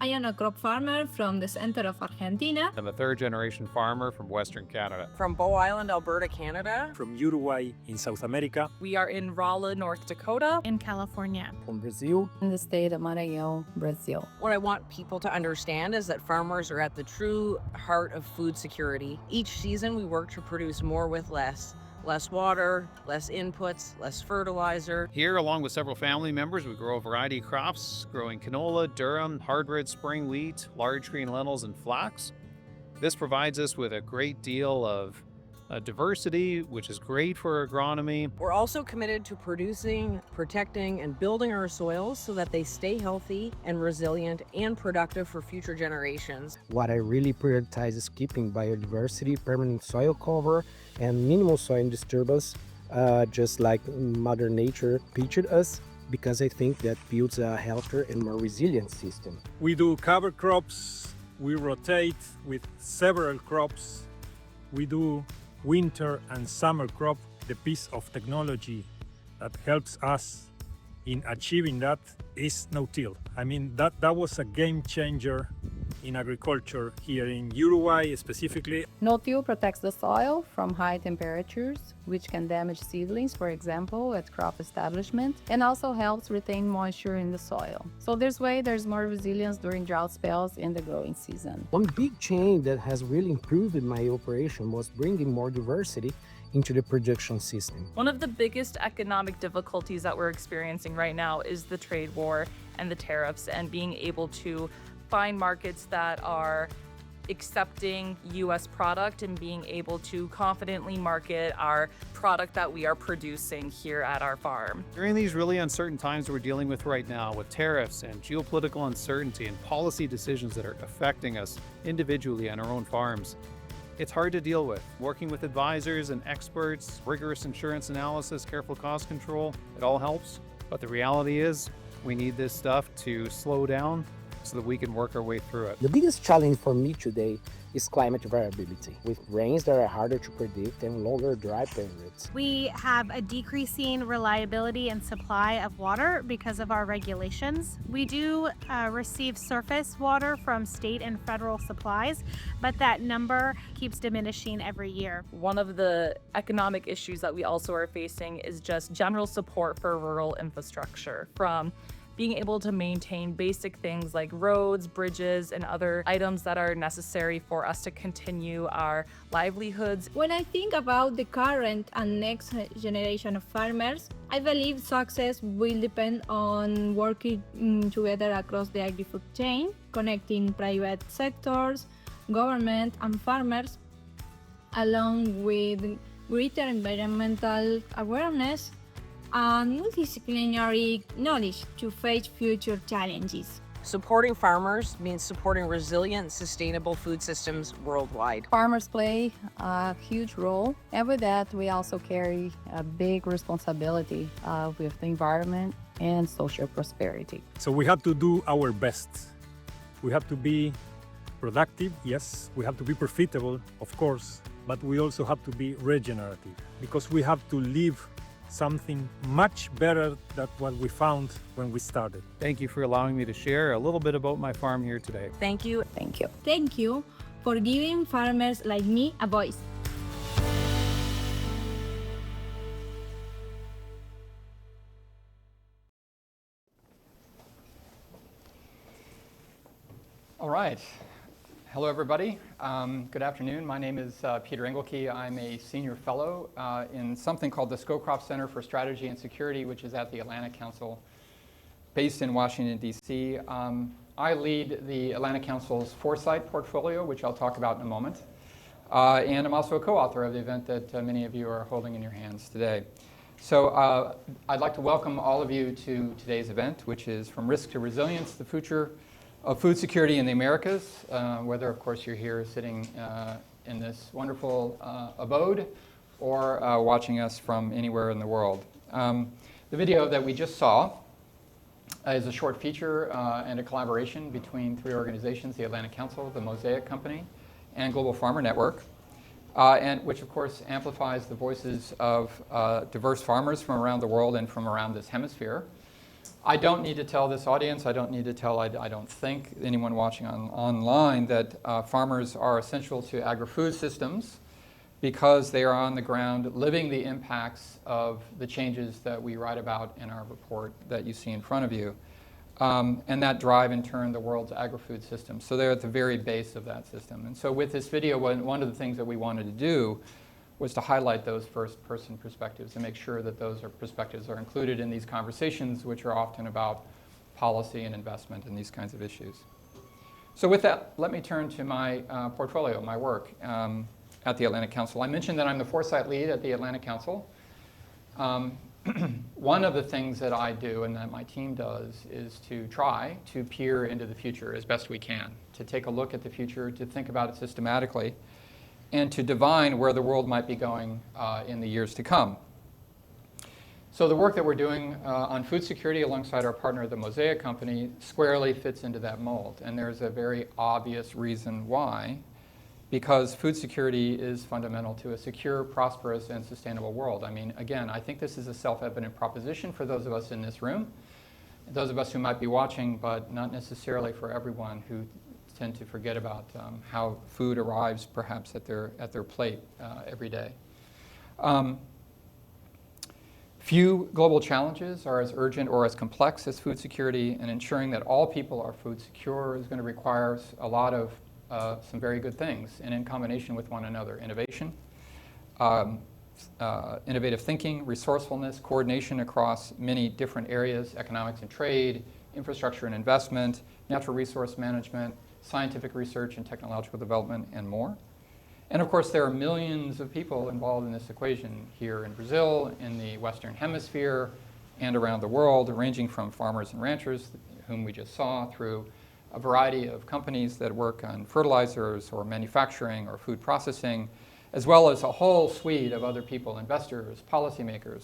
am a crop farmer from the center of Argentina. I'm a third-generation farmer from Western Canada. From Bow Island, Alberta, Canada. From Uruguay in South America. We are in Rolla, North Dakota. In California. From Brazil. In the state of Maranhão, Brazil. What I want people to understand is that farmers are at the true heart of food security. Each season we work to produce more with less. Less water, less inputs, less fertilizer. Here, along with several family members, we grow a variety of crops, growing canola, durum, hard red spring wheat, large green lentils, and flax. This provides us with a great deal of diversity, which is great for agronomy. We're also committed to producing, protecting, and building our soils so that they stay healthy and resilient and productive for future generations. What I really prioritize is keeping biodiversity, permanent soil cover, and minimal soil disturbance, just like Mother Nature pictured us, because I think that builds a healthier and more resilient system. We do cover crops, we rotate with several crops, we do winter and summer crop. The piece of technology that helps us in achieving that is no-till. I mean, that was a game changer in agriculture here in Uruguay specifically. No-till protects the soil from high temperatures, which can damage seedlings, for example, at crop establishment, and also helps retain moisture in the soil. So there's more resilience during drought spells in the growing season. One big change that has really improved in my operation was bringing more diversity into the production system. One of the biggest economic difficulties that we're experiencing right now is the trade war and the tariffs, and being able to find markets that are accepting U.S. product and being able to confidently market our product that we are producing here at our farm. During these really uncertain times that we're dealing with right now, with tariffs and geopolitical uncertainty and policy decisions that are affecting us individually on our own farms, it's hard to deal with. Working with advisors and experts, rigorous insurance analysis, careful cost control, it all helps. But the reality is, we need this stuff to slow down so that we can work our way through it. The biggest challenge for me today is climate variability, with rains that are harder to predict and longer dry periods. We have a decreasing reliability and supply of water because of our regulations. We do receive surface water from state and federal supplies, but that number keeps diminishing every year. One of the economic issues that we also are facing is just general support for rural infrastructure, from being able to maintain basic things like roads, bridges, and other items that are necessary for us to continue our livelihoods. When I think about the current and next generation of farmers, I believe success will depend on working together across the agri-food chain, connecting private sectors, government, and farmers, along with greater environmental awareness and multidisciplinary knowledge to face future challenges. Supporting farmers means supporting resilient, sustainable food systems worldwide. Farmers play a huge role, and with that, we also carry a big responsibility with the environment and social prosperity. So we have to do our best. We have to be productive, yes. We have to be profitable, of course, but we also have to be regenerative, because we have to leave something much better than what we found when we started. Thank you for allowing me to share a little bit about my farm here today. Thank you. Thank you. Thank you for giving farmers like me a voice. All right. Hello, everybody. Good afternoon. My name is Peter Engelke. I'm a senior fellow in something called the Scowcroft Center for Strategy and Security, which is at the Atlantic Council, based in Washington, D.C. I lead the Atlantic Council's Foresight portfolio, which I'll talk about in a moment. And I'm also a co-author of the event that many of you are holding in your hands today. So I'd like to welcome all of you to today's event, which is From Risk to Resilience, the Future of Food Security in the Americas, whether, of course, you're here sitting in this wonderful abode or watching us from anywhere in the world. The video that we just saw is a short feature and a collaboration between three organizations, the Atlantic Council, the Mosaic Company, and Global Farmer Network, and which, of course, amplifies the voices of diverse farmers from around the world and from around this hemisphere. I don't need to tell this audience, I don't need to tell, I don't think, anyone watching online that farmers are essential to agri-food systems because they are on the ground living the impacts of the changes that we write about in our report that you see in front of you. And that drive, in turn, the world's agri-food system. So they're at the very base of that system. And so with this video, one of the things that we wanted to do was to highlight those first-person perspectives and make sure that those perspectives are included in these conversations, which are often about policy and investment and these kinds of issues. So with that, let me turn to my portfolio, my work at the Atlantic Council. I mentioned that I'm the foresight lead at the Atlantic Council. One of the things that I do and that my team does is to try to peer into the future as best we can, to take a look at the future, to think about it systematically, and to divine where the world might be going in the years to come. So the work that we're doing on food security alongside our partner, the Mosaic Company, squarely fits into that mold. And there's a very obvious reason why. Because food security is fundamental to a secure, prosperous, and sustainable world. I mean, again, I think this is a self-evident proposition for those of us in this room, those of us who might be watching, but not necessarily for everyone who tend to forget about how food arrives perhaps at their plate every day. Few global challenges are as urgent or as complex as food security, and ensuring that all people are food secure is going to require a lot of some very good things, and in combination with one another: innovation, innovative thinking, resourcefulness, coordination across many different areas: economics and trade, infrastructure and investment, natural resource management, scientific research and technological development, and more. And of course, there are millions of people involved in this equation here in Brazil, in the Western Hemisphere, and around the world, ranging from farmers and ranchers, whom we just saw, through a variety of companies that work on fertilizers or manufacturing or food processing, as well as a whole suite of other people: investors, policymakers,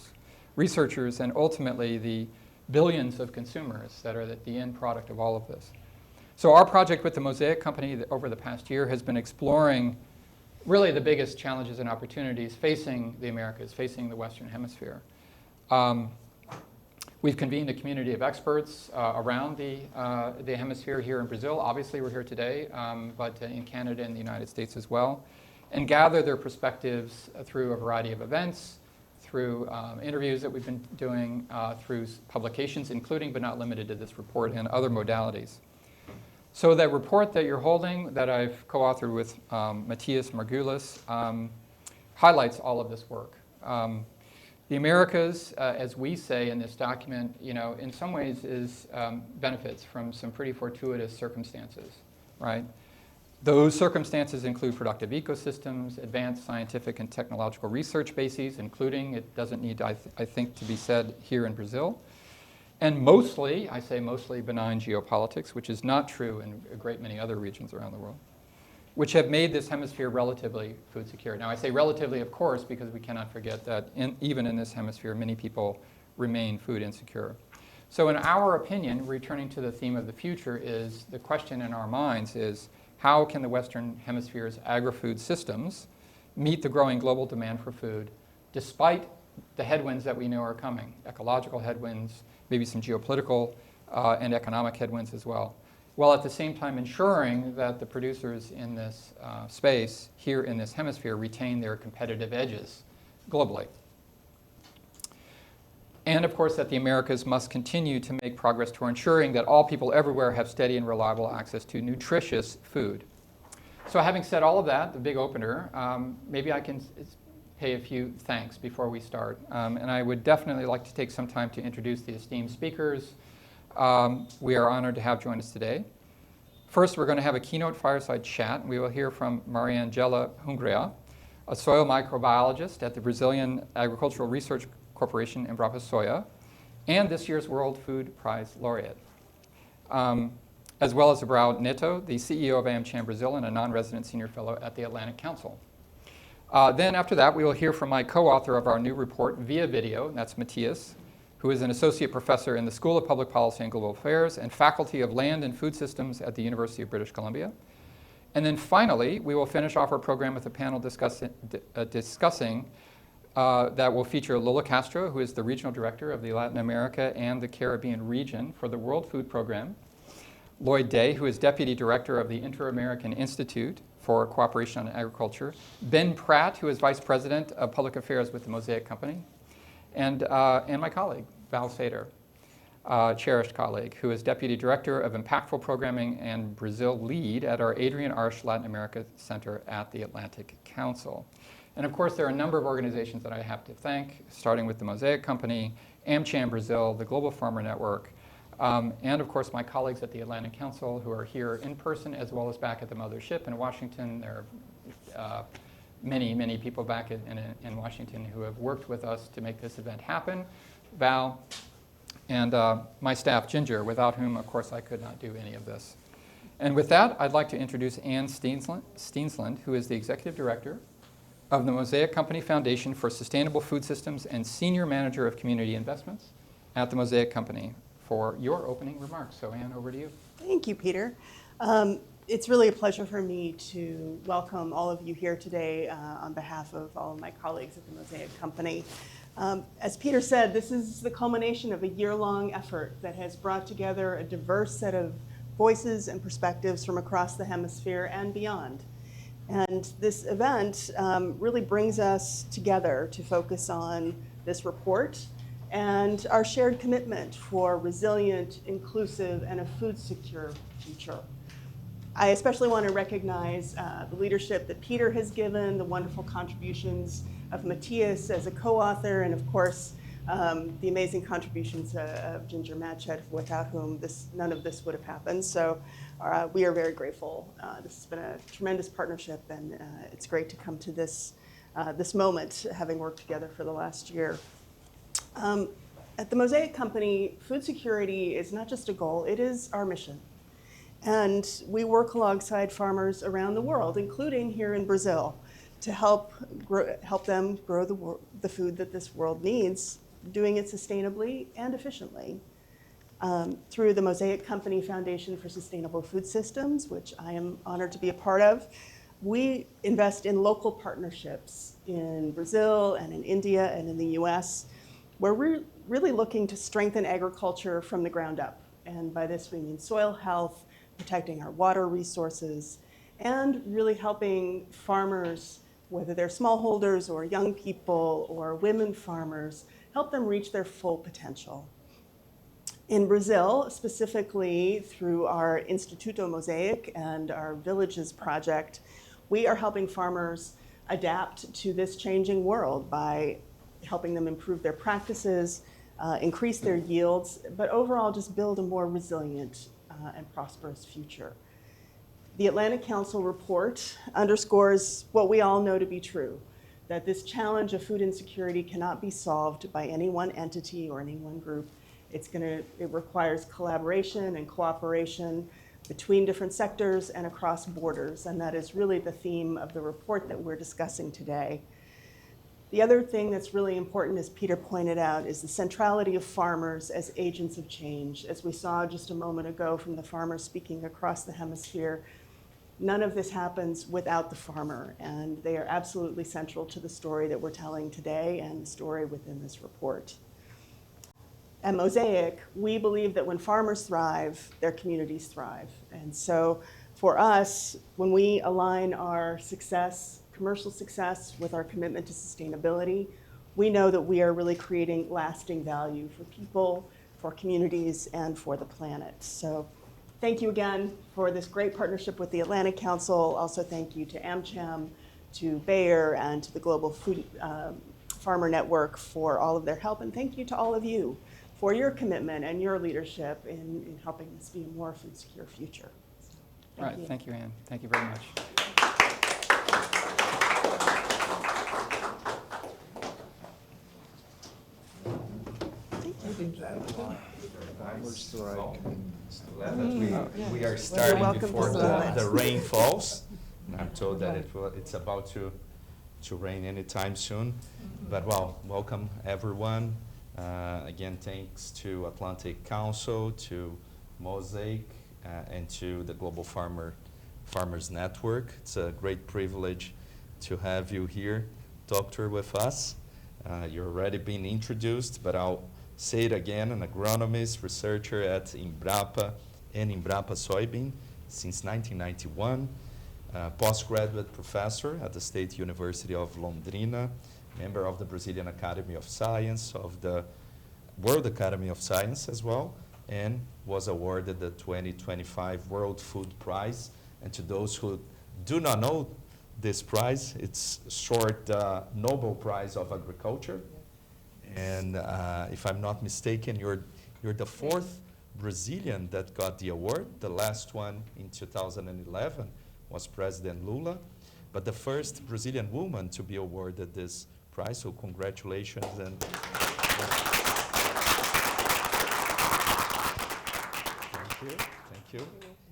researchers, and ultimately the billions of consumers that are the end product of all of this. So our project with the Mosaic Company over the past year has been exploring really the biggest challenges and opportunities facing the Americas, facing the Western Hemisphere. We've convened a community of experts around the hemisphere here in Brazil. Obviously, we're here today, but in Canada and the United States as well, and gather their perspectives through a variety of events, through interviews that we've been doing, through publications, including but not limited to this report, and other modalities. So that report that you're holding, that I've co-authored with Matthias Margulis, highlights all of this work. The Americas, as we say in this document, in some ways benefits from some pretty fortuitous circumstances, right? Those circumstances include productive ecosystems, advanced scientific and technological research bases, including, it doesn't need, I think, to be said here in Brazil, and mostly, I say mostly, benign geopolitics, which is not true in a great many other regions around the world, which have made this hemisphere relatively food secure. Now, I say relatively, of course, because we cannot forget that even in this hemisphere, many people remain food insecure. So in our opinion, returning to the theme of the future, is the question in our minds is, how can the Western Hemisphere's agri-food systems meet the growing global demand for food, despite the headwinds that we know are coming, ecological headwinds, maybe some geopolitical and economic headwinds as well, while at the same time ensuring that the producers in this space here in this hemisphere retain their competitive edges globally. And of course that the Americas must continue to make progress toward ensuring that all people everywhere have steady and reliable access to nutritious food. So having said all of that, the big opener, maybe I can pay a few thanks before we start. And I would definitely like to take some time to introduce the esteemed speakers we are honored to have join us today. First, we're going to have a keynote fireside chat. We will hear from Mariangela Hungria, a soil microbiologist at the Brazilian Agricultural Research Corporation in Embrapa Soya, and this year's World Food Prize laureate, as well as Abrao Neto, the CEO of AmCham Brazil and a non-resident senior fellow at the Atlantic Council. Then after that, we will hear from my co-author of our new report via video, and that's Matthias, who is an associate professor in the School of Public Policy and Global Affairs and Faculty of Land and Food Systems at the University of British Columbia. And then finally, we will finish off our program with a panel discussing that will feature Lola Castro, who is the regional director of the Latin America and the Caribbean region for the World Food Program, Lloyd Day, who is deputy director of the Inter-American Institute for Cooperation on Agriculture, Ben Pratt, who is vice president of public affairs with the Mosaic Company, and my colleague, Val Sater, cherished colleague, who is deputy director of impactful programming and Brazil lead at our Adrian Arsh Latin America Center at the Atlantic Council. And of course, there are a number of organizations that I have to thank, starting with the Mosaic Company, AmCham Brazil, the Global Farmer Network, and of course my colleagues at the Atlantic Council who are here in person as well as back at the mothership in Washington. There are many people back in Washington who have worked with us to make this event happen. Val and my staff, Ginger, without whom, of course, I could not do any of this. And with that, I'd like to introduce Ann Steensland, who is the executive director of the Mosaic Company Foundation for Sustainable Food Systems and senior manager of community investments at the Mosaic Company, for your opening remarks. So Ann, over to you. Thank you, Peter. It's really a pleasure for me to welcome all of you here today on behalf of all of my colleagues at the Mosaic Company. As Peter said, this is the culmination of a year-long effort that has brought together a diverse set of voices and perspectives from across the hemisphere and beyond. And this event really brings us together to focus on this report and our shared commitment for resilient, inclusive, and a food-secure future. I especially want to recognize the leadership that Peter has given, the wonderful contributions of Matthias as a co-author, and of course, the amazing contributions of Ginger Matchett, without whom none of this would have happened. So we are very grateful. This has been a tremendous partnership, and it's great to come to this moment, having worked together for the last year. At the Mosaic Company, food security is not just a goal, it is our mission. And we work alongside farmers around the world, including here in Brazil, to help them grow the food that this world needs, doing it sustainably and efficiently. Through the Mosaic Company Foundation for Sustainable Food Systems, which I am honored to be a part of, we invest in local partnerships in Brazil and in India and in the US, where we're really looking to strengthen agriculture from the ground up. And by this we mean soil health, protecting our water resources, and really helping farmers, whether they're smallholders or young people or women farmers, help them reach their full potential. In Brazil, specifically through our Instituto Mosaic and our Villages project, we are helping farmers adapt to this changing world by helping them improve their practices, increase their yields, but overall just build a more resilient and prosperous future. The Atlantic Council report underscores what we all know to be true, that this challenge of food insecurity cannot be solved by any one entity or any one group. It requires collaboration and cooperation between different sectors and across borders, and that is really the theme of the report that we're discussing today. The other thing that's really important, as Peter pointed out, is the centrality of farmers as agents of change. As we saw just a moment ago from the farmers speaking across the hemisphere, none of this happens without the farmer, and they are absolutely central to the story that we're telling today and the story within this report. At Mosaic, we believe that when farmers thrive, their communities thrive. And so for us, when we align our success, commercial success, with our commitment to sustainability, we know that we are really creating lasting value for people, for communities, and for the planet. So thank you again for this great partnership with the Atlantic Council. Also thank you to AmCham, to Bayer, and to the Global Food Farmer Network for all of their help. And thank you to all of you for your commitment and your leadership in helping this be a more food secure future. Thank you. Thank you, Ann. Thank you very much. We are starting before the rain falls. I'm told that it's about to rain anytime soon. But well, welcome everyone. Again, thanks to Atlantic Council, to Mosaic, and to the Global Farmers Network. It's a great privilege to have you here, Doctor, with us. You're already being introduced, but I'll say it again, an agronomist, researcher at Embrapa and Embrapa Soybean since 1991, postgraduate professor at the State University of Londrina, member of the Brazilian Academy of Science, of the World Academy of Science as well, and was awarded the 2025 World Food Prize. And to those who do not know this prize, it's short Nobel Prize of Agriculture. And if I'm not mistaken, you're the fourth Brazilian that got the award. The last one in 2011 was President Lula, but the first Brazilian woman to be awarded this prize, so congratulations. And thank you.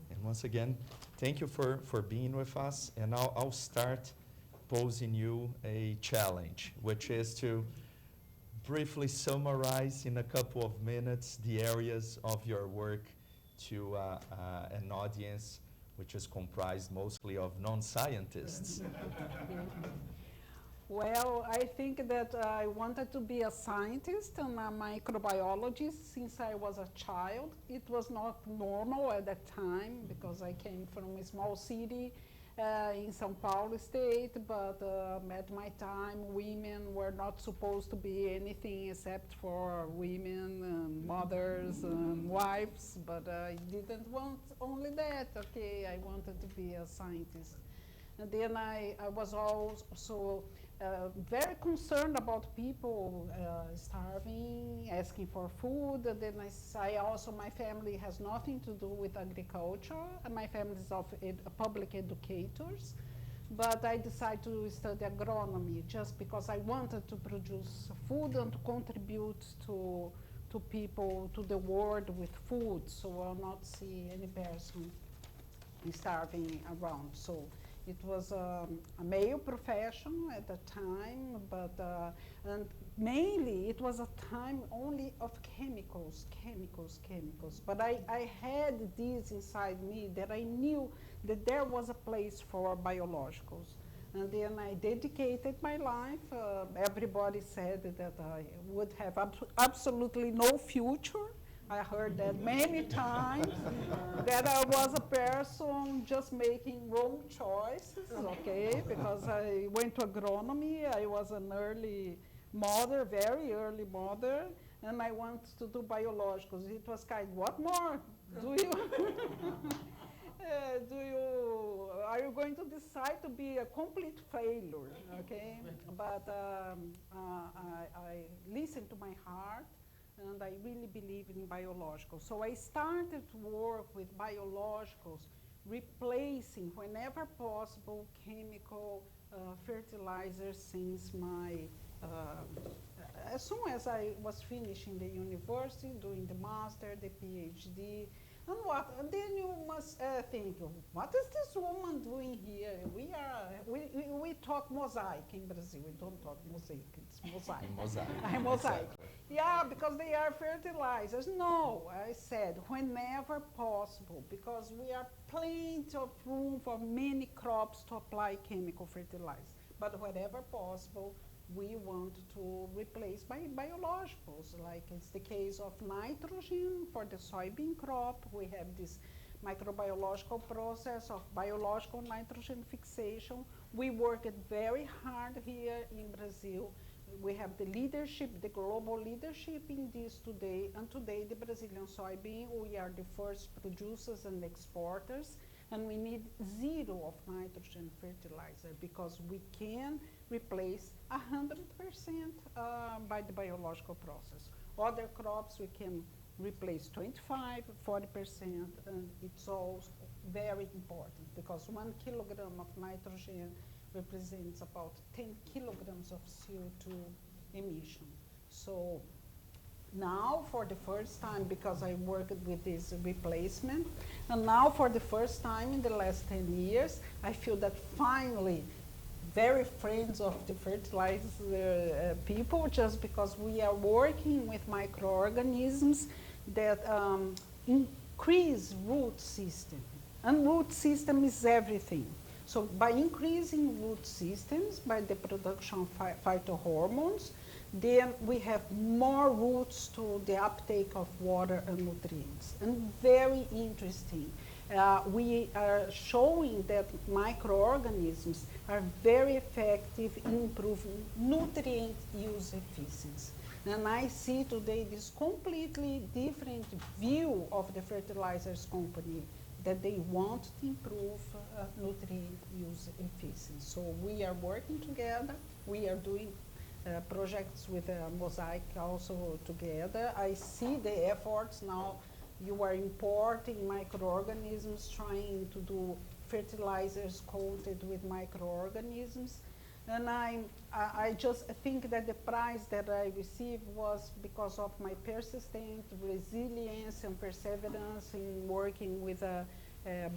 And once again, thank you for being with us. And I'll start posing you a challenge, which is to briefly summarize in a couple of minutes the areas of your work to an audience which is comprised mostly of non-scientists. Well, I think that I wanted to be a scientist and a microbiologist since I was a child. It was not normal at that time because I came from a small city in São Paulo state, but at my time women were not supposed to be anything except for women and mothers and wives, but I didn't want only that. Okay, I wanted to be a scientist. And then I was also very concerned about people starving, asking for food. And then I also, my family has nothing to do with agriculture. And my family is of public educators. But I decided to study agronomy just because I wanted to produce food and to contribute to people, to the world with food. So I'll not see any person starving around. So it was a male profession at the time, but and mainly it was a time only of chemicals. But I had this inside me that I knew that there was a place for biologicals. And then I dedicated my life. Everybody said that I would have absolutely no future. I heard that many times, that I was a person just making wrong choices, okay, because I went to agronomy. I was an early mother, very early mother, and I wanted to do biologicals. It was what more? Are you going to decide to be a complete failure, okay? But I listened to my heart, and I really believe in biologicals. So I started to work with biologicals, replacing, whenever possible, chemical fertilizers since as soon as I was finishing the university, doing the master, the PhD, and then you must think, what is this woman doing here? We talk mosaic in Brazil. We don't talk mosaic, it's mosaic. Mosaic. Yeah, because they are fertilizers. No, I said, whenever possible, because we are plenty of room for many crops to apply chemical fertilizer. But whenever possible, we want to replace by biologicals, like it's the case of nitrogen for the soybean crop. We have this microbiological process of biological nitrogen fixation. We worked very hard here in Brazil. We have the leadership, the global leadership in this today, and today the Brazilian soybean, we are the first producers and exporters, and we need zero of nitrogen fertilizer because we can replace 100% by the biological process. Other crops we can replace 25, 40%, and it's all very important because 1 kilogram of nitrogen represents about 10 kilograms of CO2 emission. So now for the first time, because I worked with this replacement, and now for the first time in the last 10 years, I feel that finally very friends of the fertilizer people, just because we are working with microorganisms that increase root system. And root system is everything. So by increasing root systems, by the production of phytohormones, then we have more routes to the uptake of water and nutrients. And very interesting, we are showing that microorganisms are very effective in improving nutrient use efficiency. And I see today this completely different view of the fertilizers company, that they want to improve nutrient use efficiency. So we are working together. We are doing projects with Mosaic also together. I see the efforts now. You are importing microorganisms, trying to do fertilizers coated with microorganisms. And I just think that the prize that I received was because of my persistent resilience and perseverance in working with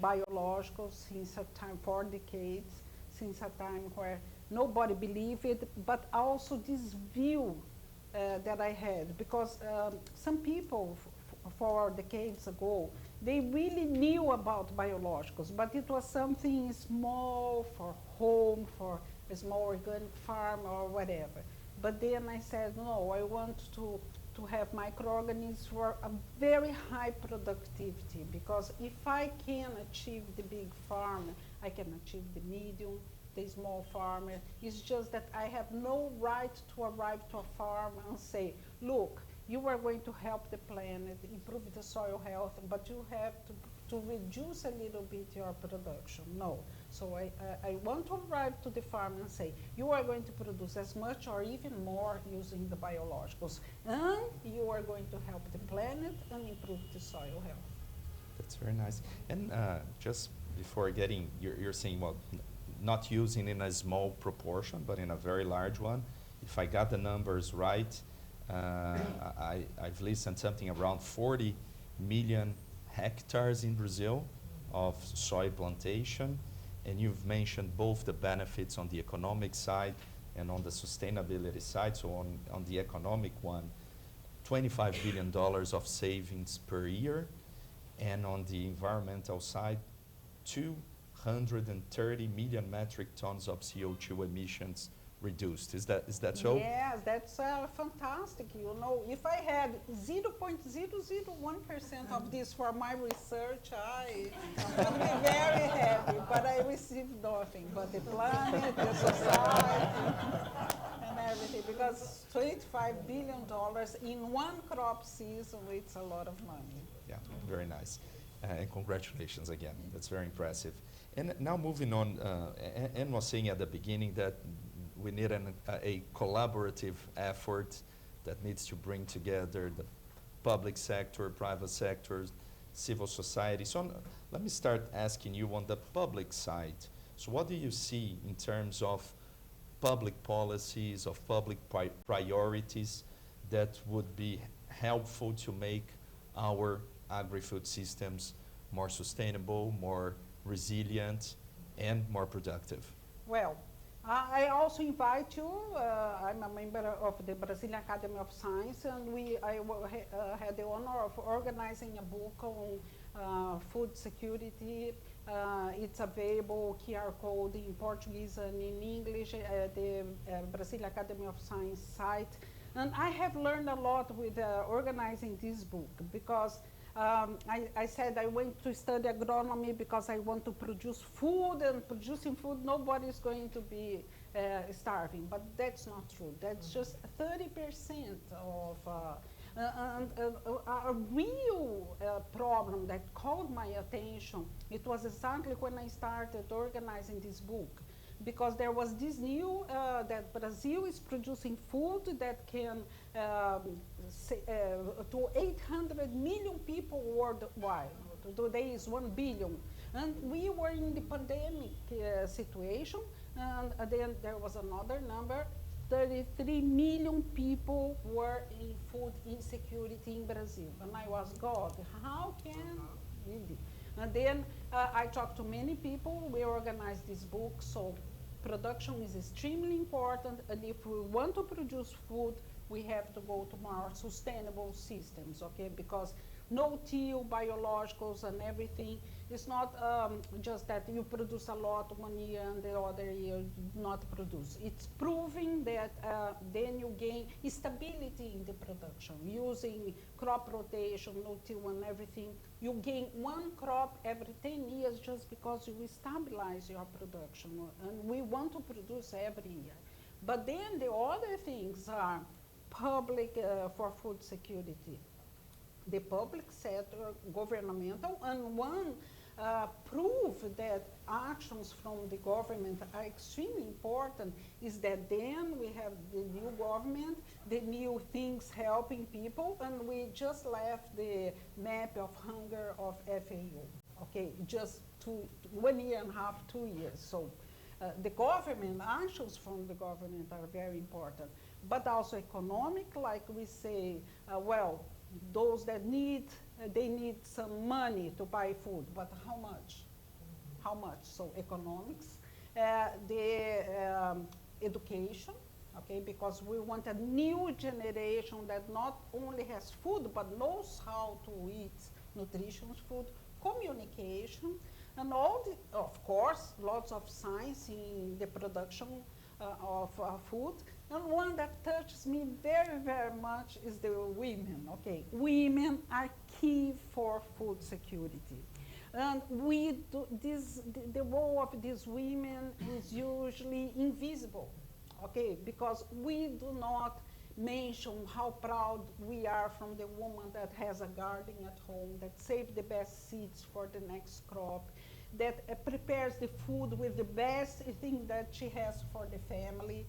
biologicals since a time, 4 decades, since a time where nobody believed it, but also this view that I had, because some people 4 decades ago, they really knew about biologicals, but it was something small for home, for a small organic farm or whatever. But then I said, no, I want to have microorganisms for a very high productivity, because if I can achieve the big farm, I can achieve the medium, the small farmer. It's just that I have no right to arrive to a farm and say, look, you are going to help the planet, improve the soil health, but you have to reduce a little bit your production. No. So I want to arrive to the farm and say, you are going to produce as much or even more using the biologicals, and you are going to help the planet and improve the soil health. That's very nice. And just before getting, you're saying, well, not using in a small proportion, but in a very large one. If I got the numbers right, I've listened something around 40 million hectares in Brazil of soy plantation, and you've mentioned both the benefits on the economic side and on the sustainability side. So on the economic one, $25 billion of savings per year, and on the environmental side, 230 million metric tons of CO2 emissions reduced. Is that so? Yes, that's fantastic. You know, if I had 0.001% of this for my research, I would be very happy. But I received nothing but the planet, the society, and everything. Because $25 billion in one crop season, it's a lot of money. Yeah, very nice. And congratulations again. That's very impressive. And now moving on, Anne was saying at the beginning that we need a collaborative effort that needs to bring together the public sector, private sectors, civil society. So let me start asking you on the public side. So what do you see in terms of public policies, of public priorities that would be helpful to make our agri-food systems more sustainable, more resilient, and more productive? Well, I also invite you. I'm a member of the Brazilian Academy of Science, and I had the honor of organizing a book on food security. It's available, QR code in Portuguese and in English at the Brazilian Academy of Science site. And I have learned a lot with organizing this book, because I said I went to study agronomy because I want to produce food, and producing food, nobody is going to be starving. But that's not true. That's just 30% of a real problem that caught my attention. It was exactly when I started organizing this book, because there was this new, that Brazil is producing food that can, to 800 million people worldwide. Today is 1 billion. And we were in the pandemic situation, and then there was another number, 33 million people were in food insecurity in Brazil. And I was, God, how can we do? And then I talked to many people. We organized this book. So production is extremely important. And if we want to produce food, we have to go to more sustainable systems, okay? Because no-till biologicals and everything. It's not just that you produce a lot 1 year and the other year not produce. It's proving that then you gain stability in the production. Using crop rotation, no-till and everything, you gain one crop every 10 years just because you stabilize your production. And we want to produce every year. But then the other things are public for food security. The public sector, governmental, and one proof that actions from the government are extremely important is that then we have the new government, the new things helping people, and we just left the map of hunger of FAO. Okay, just 1 year and a half, 2 years. So the government, actions from the government are very important, but also economic, like we say, well, those that need, they need some money to buy food, but how much? How much? So economics, education, okay, because we want a new generation that not only has food, but knows how to eat nutritious food, communication, and all the, of course, lots of science in the production of food. And one that touches me very, very much is the women, okay? Women are key for food security. And we do this, the role of these women is usually invisible, okay? Because we do not mention how proud we are from the woman that has a garden at home, that saves the best seeds for the next crop, that prepares the food with the best thing that she has for the family,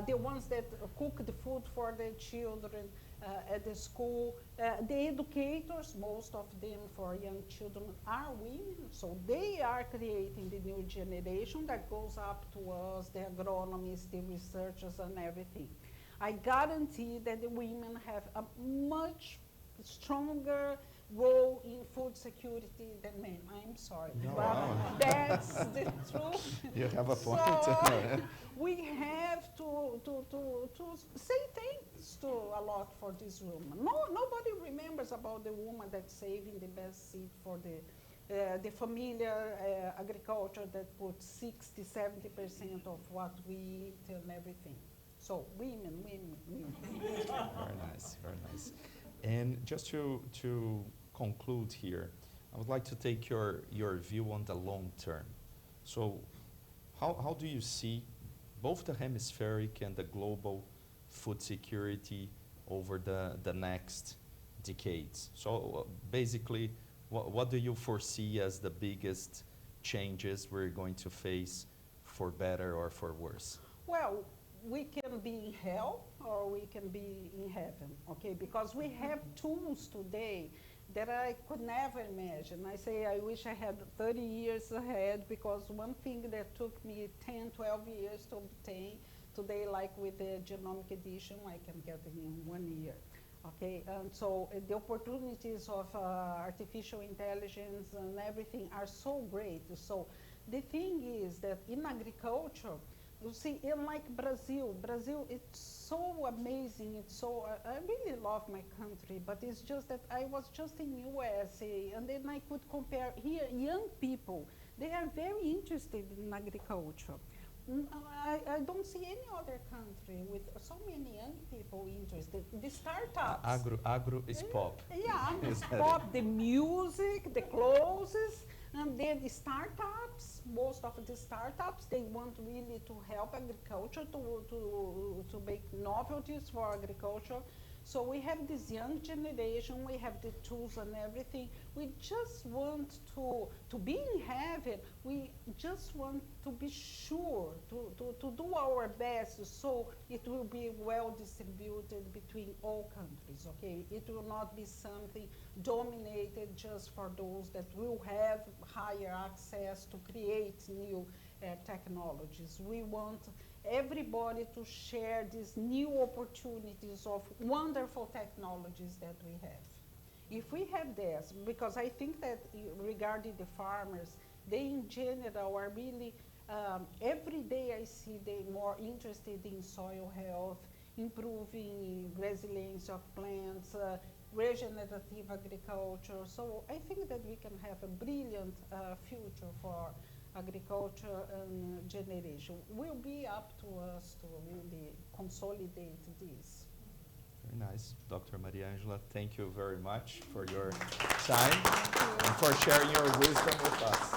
the ones that cook the food for the children at the school, the educators, most of them for young children are women, so they are creating the new generation that goes up to us, the agronomists, the researchers and everything. I guarantee that the women have a much stronger role in food security than men. I'm sorry, no, but no. that's the truth. You have a point. So we have to say thanks to a lot for this woman. Nobody remembers about the woman that's saving the best seed for the familiar agriculture that puts 60–70% of what we eat and everything. So women. Very nice, very nice. And just to conclude here, I would like to take your view on the long term. So how do you see both the hemispheric and the global food security over the next decades? So basically, what do you foresee as the biggest changes we're going to face for better or for worse? Well, we can be in hell or we can be in heaven, okay? Because we have tools today that I could never imagine. I say I wish I had 30 years ahead, because one thing that took me 10, 12 years to obtain, today, like with the genomic edition, I can get it in 1 year, okay? And so the opportunities of artificial intelligence and everything are so great. So the thing is that in agriculture, you see, unlike Brazil, it's so amazing, it's so, I really love my country, but it's just that I was just in USA, and then I could compare here, young people, they are very interested in agriculture. I don't see any other country with so many young people interested. The startups. Agro is pop. Yeah, it's pop, the music, the clothes, and then the startups, most of the startups, they want really to help agriculture, to make novelties for agriculture. So we have this young generation, we have the tools and everything. We just want to be in heaven. We just want to be sure, to do our best so it will be well distributed between all countries, okay? It will not be something dominated just for those that will have higher access to create new technologies. We want everybody to share these new opportunities of wonderful technologies that we have. If we have this, because I think that regarding the farmers, they in general are really, every day I see they more interested in soil health, improving resilience of plants, regenerative agriculture. So I think that we can have a brilliant future for agriculture and generation. Will be up to us to really consolidate this. Very nice. Dr. Maria Angela, thank you very much for your time and for sharing your wisdom with us.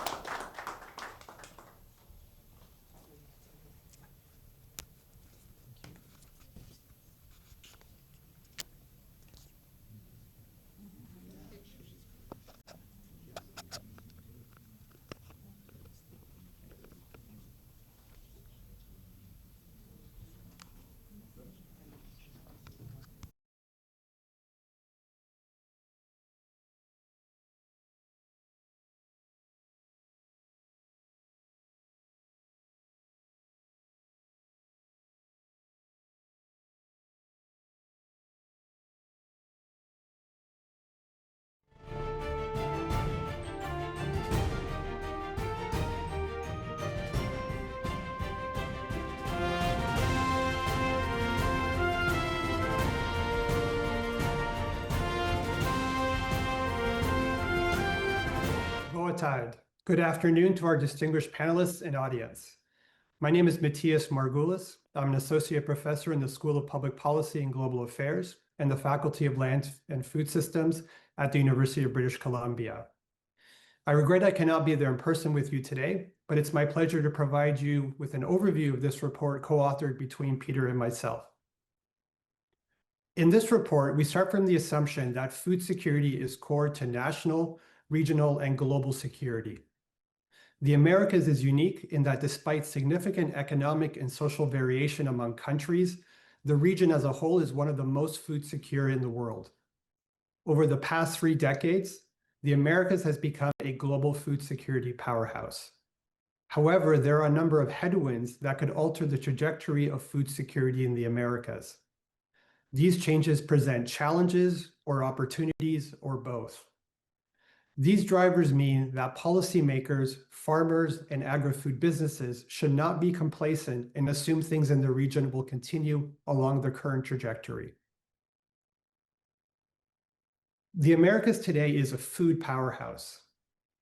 Boa tarde. Good afternoon to our distinguished panelists and audience. My name is Matthias Margulis. I'm an associate professor in the School of Public Policy and Global Affairs and the Faculty of Land and Food Systems at the University of British Columbia. I regret I cannot be there in person with you today, but it's my pleasure to provide you with an overview of this report co-authored between Peter and myself. In this report, we start from the assumption that food security is core to national, regional, and global security. The Americas is unique in that despite significant economic and social variation among countries, the region as a whole is one of the most food secure in the world. Over the past 3 decades, the Americas has become a global food security powerhouse. However, there are a number of headwinds that could alter the trajectory of food security in the Americas. These changes present challenges or opportunities or both. These drivers mean that policymakers, farmers, and agri-food businesses should not be complacent and assume things in the region will continue along their current trajectory. The Americas today is a food powerhouse.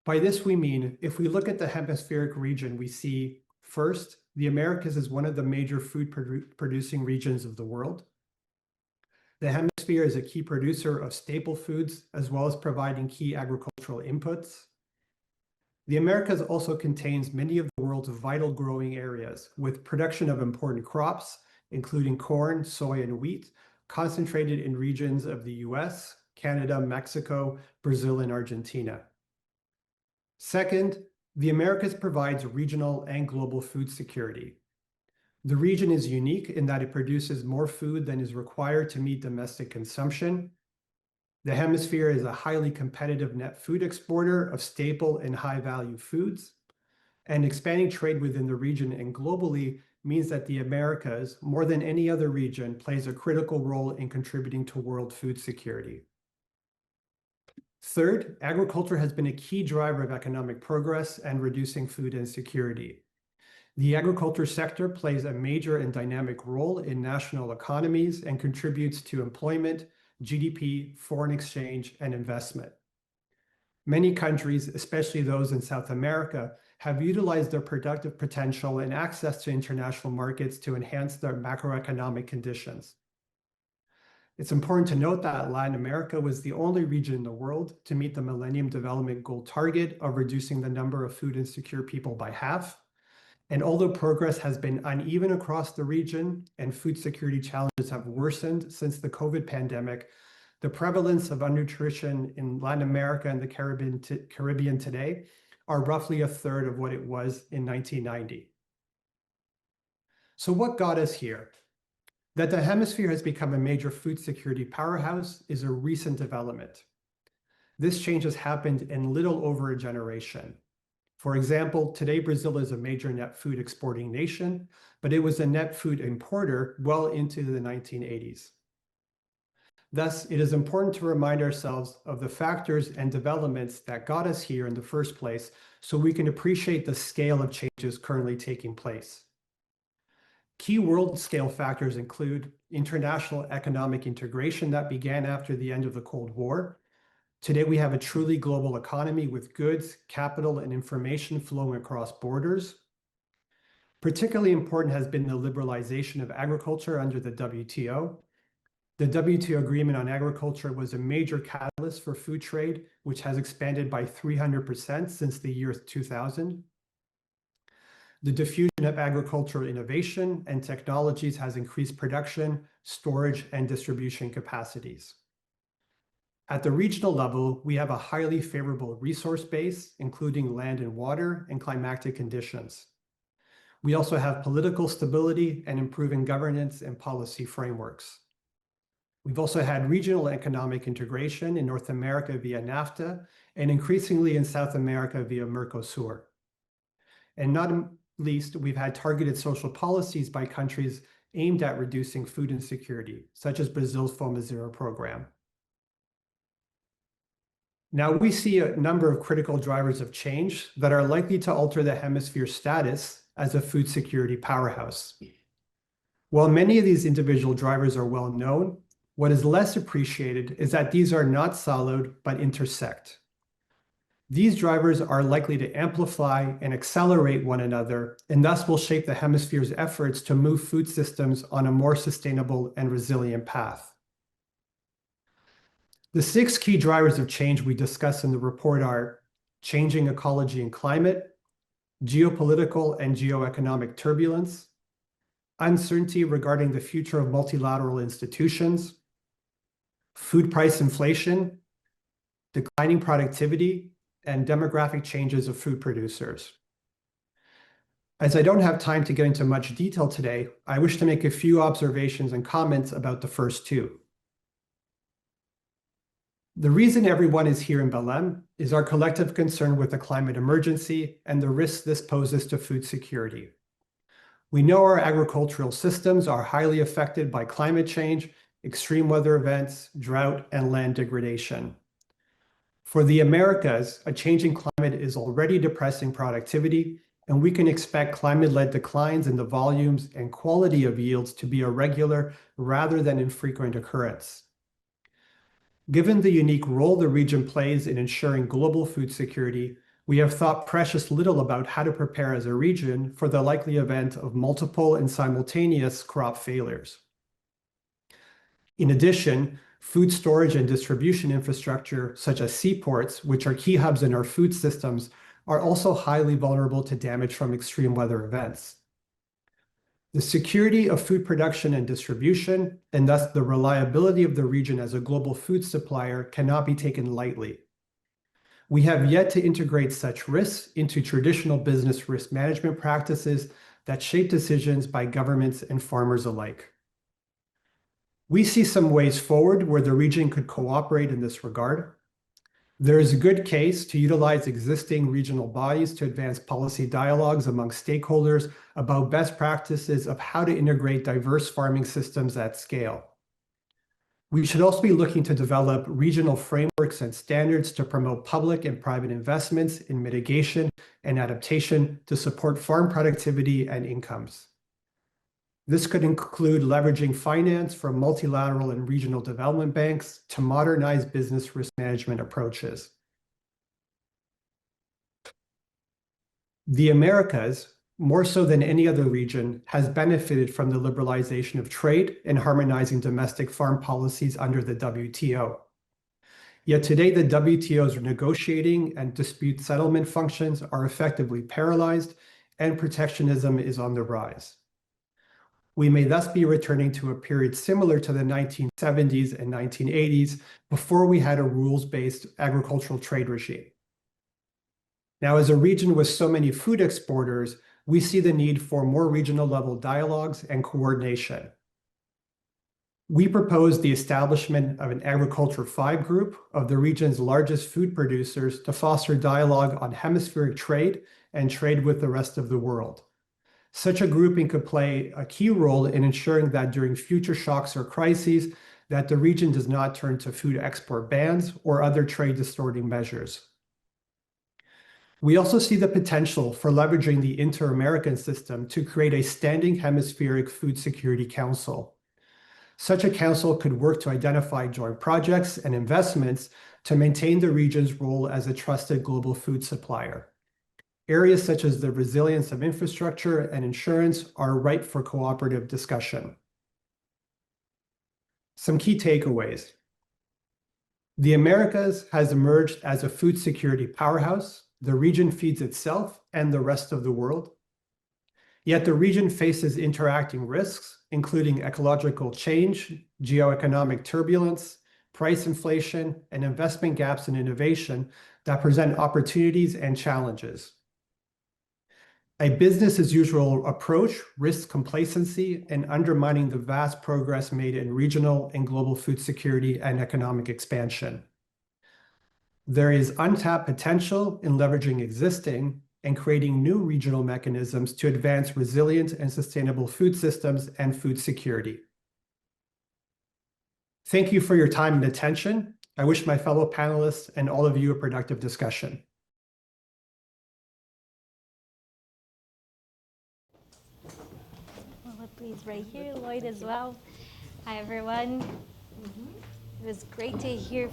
By this we mean, if we look at the hemispheric region, we see, first, the Americas is one of the major food producing regions of the world. The hemisphere is a key producer of staple foods, as well as providing key agricultural inputs. The Americas also contains many of the world's vital growing areas, with production of important crops, including corn, soy, and wheat, concentrated in regions of the US, Canada, Mexico, Brazil, and Argentina. Second, the Americas provides regional and global food security. The region is unique in that it produces more food than is required to meet domestic consumption. The hemisphere is a highly competitive net food exporter of staple and high-value foods. And expanding trade within the region and globally means that the Americas, more than any other region, plays a critical role in contributing to world food security. Third, agriculture has been a key driver of economic progress and reducing food insecurity. The agriculture sector plays a major and dynamic role in national economies and contributes to employment, GDP, foreign exchange, and investment. Many countries, especially those in South America, have utilized their productive potential and access to international markets to enhance their macroeconomic conditions. It's important to note that Latin America was the only region in the world to meet the Millennium Development Goal target of reducing the number of food insecure people by half. And although progress has been uneven across the region and food security challenges have worsened since the COVID pandemic, the prevalence of undernutrition in Latin America and the Caribbean today are roughly a third of what it was in 1990. So what got us here? That the hemisphere has become a major food security powerhouse is a recent development. This change has happened in little over a generation. For example, today Brazil is a major net food exporting nation, but it was a net food importer well into the 1980s. Thus, it is important to remind ourselves of the factors and developments that got us here in the first place so we can appreciate the scale of changes currently taking place. Key world-scale factors include international economic integration that began after the end of the Cold War. Today, we have a truly global economy with goods, capital, and information flowing across borders. Particularly important has been the liberalization of agriculture under the WTO. The WTO agreement on agriculture was a major catalyst for food trade, which has expanded by 300% since the year 2000. The diffusion of agricultural innovation and technologies has increased production, storage, and distribution capacities. At the regional level, we have a highly favorable resource base, including land and water and climatic conditions. We also have political stability and improving governance and policy frameworks. We've also had regional economic integration in North America via NAFTA and increasingly in South America via Mercosur. And not least, we've had targeted social policies by countries aimed at reducing food insecurity, such as Brazil's Fome Zero program. Now, we see a number of critical drivers of change that are likely to alter the hemisphere's status as a food security powerhouse. While many of these individual drivers are well known, what is less appreciated is that these are not siloed but intersect. These drivers are likely to amplify and accelerate one another, and thus will shape the hemisphere's efforts to move food systems on a more sustainable and resilient path. The 6 key drivers of change we discuss in the report are changing ecology and climate, geopolitical and geoeconomic turbulence, uncertainty regarding the future of multilateral institutions, food price inflation, declining productivity, and demographic changes of food producers. As I don't have time to get into much detail today, I wish to make a few observations and comments about the first 2. The reason everyone is here in Belém is our collective concern with the climate emergency and the risks this poses to food security. We know our agricultural systems are highly affected by climate change, extreme weather events, drought, and land degradation. For the Americas, a changing climate is already depressing productivity, and we can expect climate-led declines in the volumes and quality of yields to be a regular rather than infrequent occurrence. Given the unique role the region plays in ensuring global food security, we have thought precious little about how to prepare as a region for the likely event of multiple and simultaneous crop failures. In addition, food storage and distribution infrastructure, such as seaports, which are key hubs in our food systems, are also highly vulnerable to damage from extreme weather events. The security of food production and distribution, and thus the reliability of the region as a global food supplier, cannot be taken lightly. We have yet to integrate such risks into traditional business risk management practices that shape decisions by governments and farmers alike. We see some ways forward where the region could cooperate in this regard. There is a good case to utilize existing regional bodies to advance policy dialogues among stakeholders about best practices of how to integrate diverse farming systems at scale. We should also be looking to develop regional frameworks and standards to promote public and private investments in mitigation and adaptation to support farm productivity and incomes. This could include leveraging finance from multilateral and regional development banks to modernize business risk management approaches. The Americas, more so than any other region, has benefited from the liberalization of trade and harmonizing domestic farm policies under the WTO. Yet today, the WTO's negotiating and dispute settlement functions are effectively paralyzed, and protectionism is on the rise. We may thus be returning to a period similar to the 1970s and 1980s, before we had a rules-based agricultural trade regime. Now, as a region with so many food exporters, we see the need for more regional level dialogues and coordination. We propose the establishment of an Agriculture 5 group of the region's largest food producers to foster dialogue on hemispheric trade and trade with the rest of the world. Such a grouping could play a key role in ensuring that during future shocks or crises, that the region does not turn to food export bans or other trade distorting measures. We also see the potential for leveraging the Inter-American system to create a standing hemispheric food security council. Such a council could work to identify joint projects and investments to maintain the region's role as a trusted global food supplier. Areas such as the resilience of infrastructure and insurance are ripe for cooperative discussion. Some key takeaways. The Americas has emerged as a food security powerhouse. The region feeds itself and the rest of the world. Yet the region faces interacting risks, including ecological change, geoeconomic turbulence, price inflation, and investment gaps in innovation that present opportunities and challenges. A business as usual approach risks complacency and undermining the vast progress made in regional and global food security and economic expansion. There is untapped potential in leveraging existing and creating new regional mechanisms to advance resilient and sustainable food systems and food security. Thank you for your time and attention. I wish my fellow panelists and all of you a productive discussion. Please, right here, Lloyd as well. Hi, everyone. It was great to hear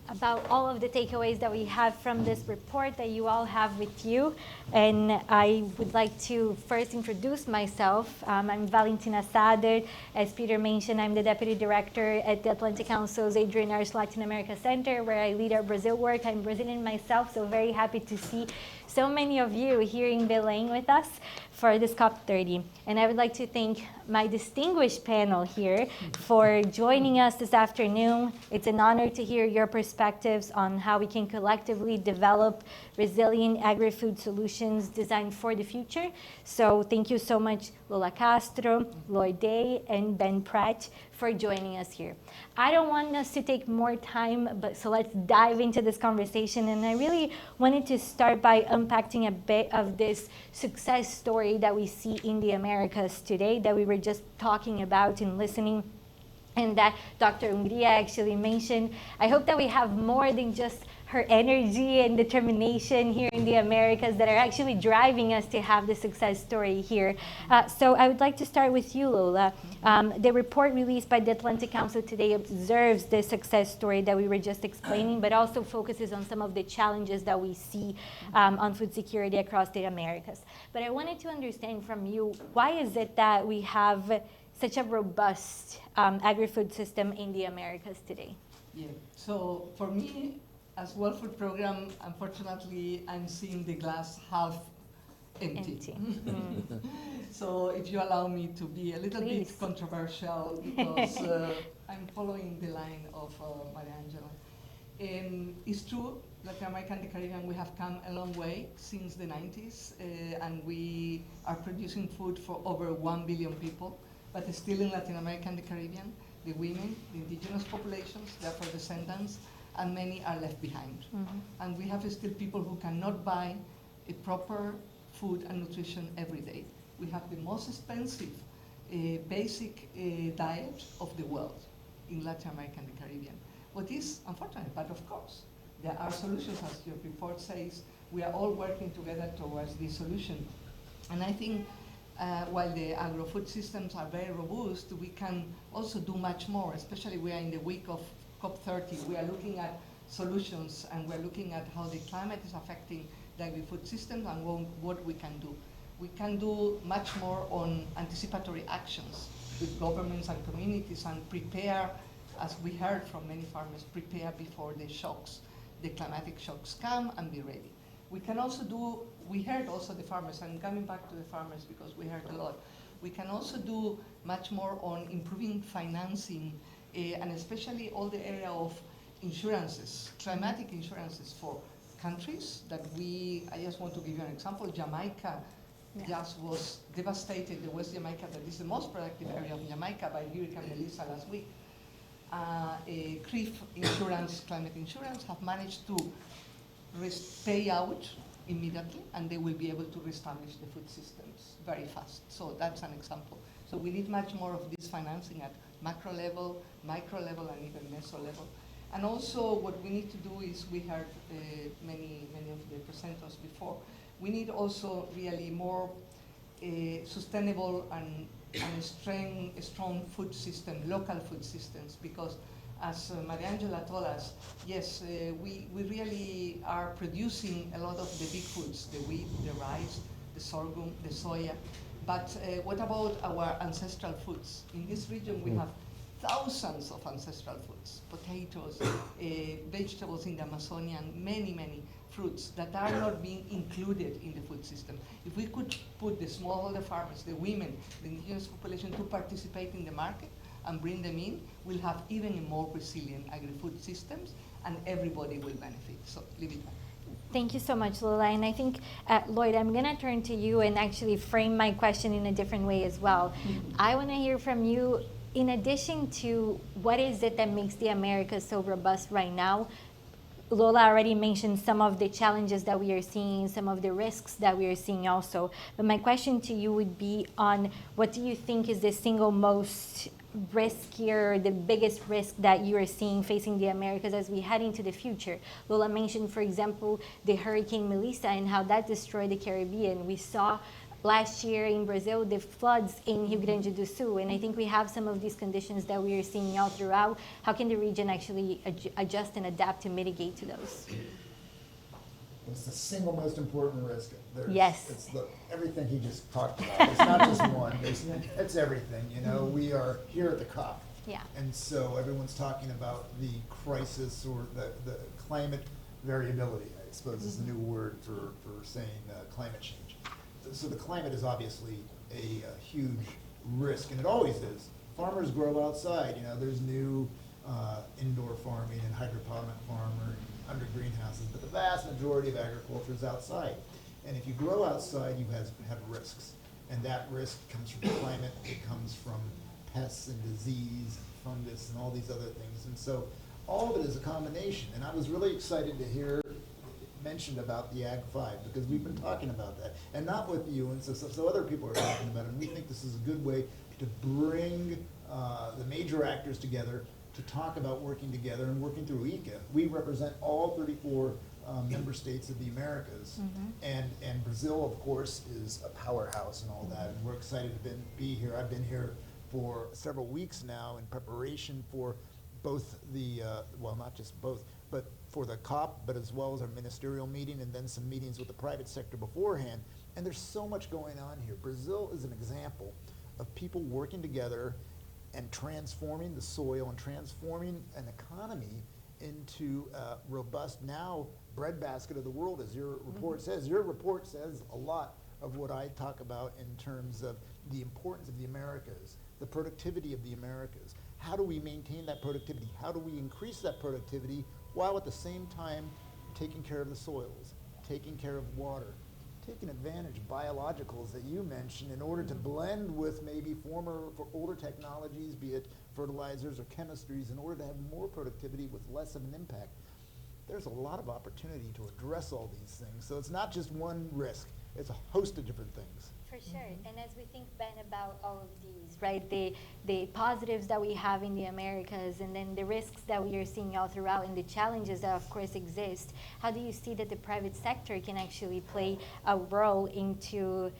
about all of the takeaways that we have from this report that you all have with you. And I would like to first introduce myself. I'm Valentina Sader. As Peter mentioned, I'm the Deputy Director at the Atlantic Council's Adrian Arce Latin America Center, where I lead our Brazil work. I'm Brazilian myself, so very happy to see so many of you here in Belém with us for this COP30. And I would like to thank my distinguished panel here for joining us this afternoon. It's an honor to hear your perspectives on how we can collectively develop resilient agri-food solutions designed for the future. So thank you so much, Lola Castro, Lloyd Day, and Ben Pratt for joining us here. I don't want us to take more time, so let's dive into this conversation. And I really wanted to start by unpacking a bit of this success story that we see in the Americas today that we were just talking about and listening, and that Dr. Hungria actually mentioned. I hope that we have more than just her energy and determination here in the Americas that are actually driving us to have the success story here. So I would like to start with you, Lola. The report released by the Atlantic Council today observes the success story that we were just explaining, but also focuses on some of the challenges that we see on food security across the Americas. But I wanted to understand from you, why is it that we have such a robust agri-food system in the Americas today? Yeah, so for me, as World Food Program, unfortunately, I'm seeing the glass half empty. So if you allow me to be a little bit controversial, because I'm following the line of Maria Angela. It's true, Latin America and the Caribbean, we have come a long way since the 90s, and we are producing food for over 1 billion people, but still in Latin America and the Caribbean, the women, the indigenous populations, therefore descendants, and many are left behind. And we have still people who cannot buy a proper food and nutrition every day. We have the most expensive basic diet of the world in Latin America and the Caribbean. What is unfortunate, but of course, there are solutions, as your report says. We are all working together towards this solution. And I think while the agro-food systems are very robust, we can also do much more, especially we are in the week of COP30. We are looking at solutions, and we're looking at how the climate is affecting the agri-food systems and what we can do. We can do much more on anticipatory actions with governments and communities, and prepare, as we heard from many farmers, prepare before the shocks, the climatic shocks come, and be ready. We can also do, we heard also the farmers, and coming back to the farmers because we heard a lot, we can also do much more on improving financing, and especially all the area of insurances, climatic insurances for countries that I just want to give you an example. Jamaica just was devastated, the West Jamaica, that is the most productive area of Jamaica, by Hurricane Melissa last week. CRIF insurance, climate insurance, have managed to pay out immediately, and they will be able to reestablish the food systems very fast. So that's an example. So we need much more of this financing at macro level, micro level, and even meso level. And also what we need to do is, we heard many of the presenters before, we need also really more sustainable and and a strong food system, local food systems, because as Mariangela told us, yes, we really are producing a lot of the big foods, the wheat, the rice, the sorghum, the soya. But what about our ancestral foods? In this region, we have thousands of ancestral foods, potatoes, vegetables in the Amazonian, many fruits that are not being included in the food system. If we could put the smallholder farmers, the women, the indigenous population to participate in the market and bring them in, we'll have even a more resilient agri-food systems, and everybody will benefit. So leave it there. Thank you so much, Lola. And I think, Lloyd, I'm going to turn to you and actually frame my question in a different way as well. I want to hear from you, in addition to what is it that makes the Americas so robust right now. Lola already mentioned some of the challenges that we are seeing, some of the risks that we are seeing also. But my question to you would be on what do you think is the single most riskier, the biggest risk that you are seeing facing the Americas as we head into the future? Lola mentioned, for example, the Hurricane Melissa and how that destroyed the Caribbean. We saw last year in Brazil the floods in Rio Grande do Sul, and I think we have some of these conditions that we are seeing all throughout. How can the region actually adjust and adapt to mitigate to those? It's the single most important risk. Yes. It's everything he just talked about. It's not just one. It's everything. You know, we are here at the COP. Yeah. And so everyone's talking about the crisis or the climate variability, I suppose is the new word for saying climate change. So the climate is obviously a huge risk, and it always is. Farmers grow outside. You know, there's new indoor farming and hydroponic farming under greenhouses, but the vast majority of agriculture is outside. And if you grow outside, you have risks. And that risk comes from the climate, it comes from pests and disease and fungus and all these other things. And so all of it is a combination. And I was really excited to hear mentioned about the Ag 5, because we've been talking about that. And not with you, and so other people are talking about it. And we think this is a good way to bring the major actors together to talk about working together and working through ICA. We represent all 34 member states of the Americas, and Brazil, of course, is a powerhouse and all that, and we're excited to be here. I've been here for several weeks now in preparation for both the, well, not just both, but for the COP, but as well as our ministerial meeting, and then some meetings with the private sector beforehand. And there's so much going on here. Brazil is an example of people working together and transforming the soil and transforming an economy into a robust, now, breadbasket of the world, as your report says. Your report says a lot of what I talk about in terms of the importance of the Americas, the productivity of the Americas. How do we maintain that productivity? How do we increase that productivity while at the same time taking care of the soils, taking care of water, taking advantage of biologicals that you mentioned in order to blend with maybe older technologies, be it fertilizers or chemistries, in order to have more productivity with less of an impact? There's a lot of opportunity to address all these things. So it's not just one risk, it's a host of different things. For sure. And as we think, Ben, about all of these, right, the positives that we have in the Americas, and then the risks that we are seeing all throughout, and the challenges that of course exist, how do you see that the private sector can actually play a role into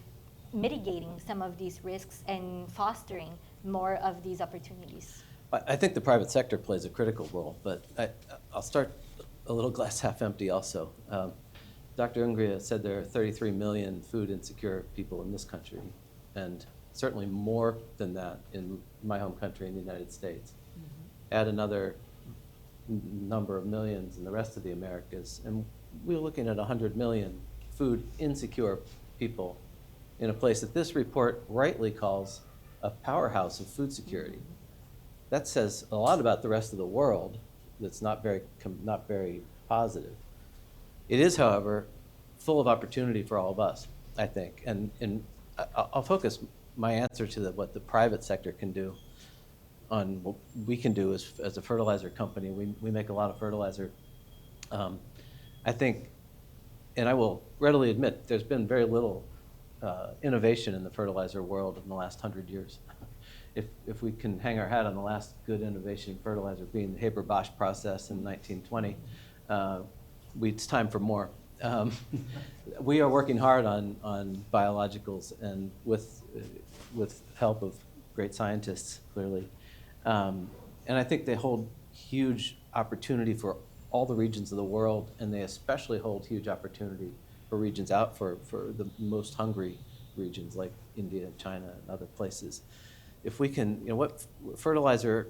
mitigating some of these risks and fostering more of these opportunities? I think the private sector plays a critical role, but I'll start a little glass half empty also. Dr. Ungria said there are 33 million food insecure people in this country, and certainly more than that in my home country in the United States. Add another number of millions in the rest of the Americas, and we're looking at 100 million food insecure people in a place that this report rightly calls a powerhouse of food security. That says a lot about the rest of the world. That's not very positive. It is, however, full of opportunity for all of us, I think. And I'll focus my answer to what the private sector can do on what we can do as a fertilizer company. We make a lot of fertilizer. I think, and I will readily admit, there's been very little innovation in the fertilizer world in the last 100 years. If we can hang our hat on the last good innovation in fertilizer being the Haber-Bosch process in 1920, it's time for more. We are working hard on biologicals, and with with help of great scientists, clearly. And I think they hold huge opportunity for all the regions of the world, and they especially hold huge opportunity for regions out for the most hungry regions like India, China, and other places. If we can, what fertilizer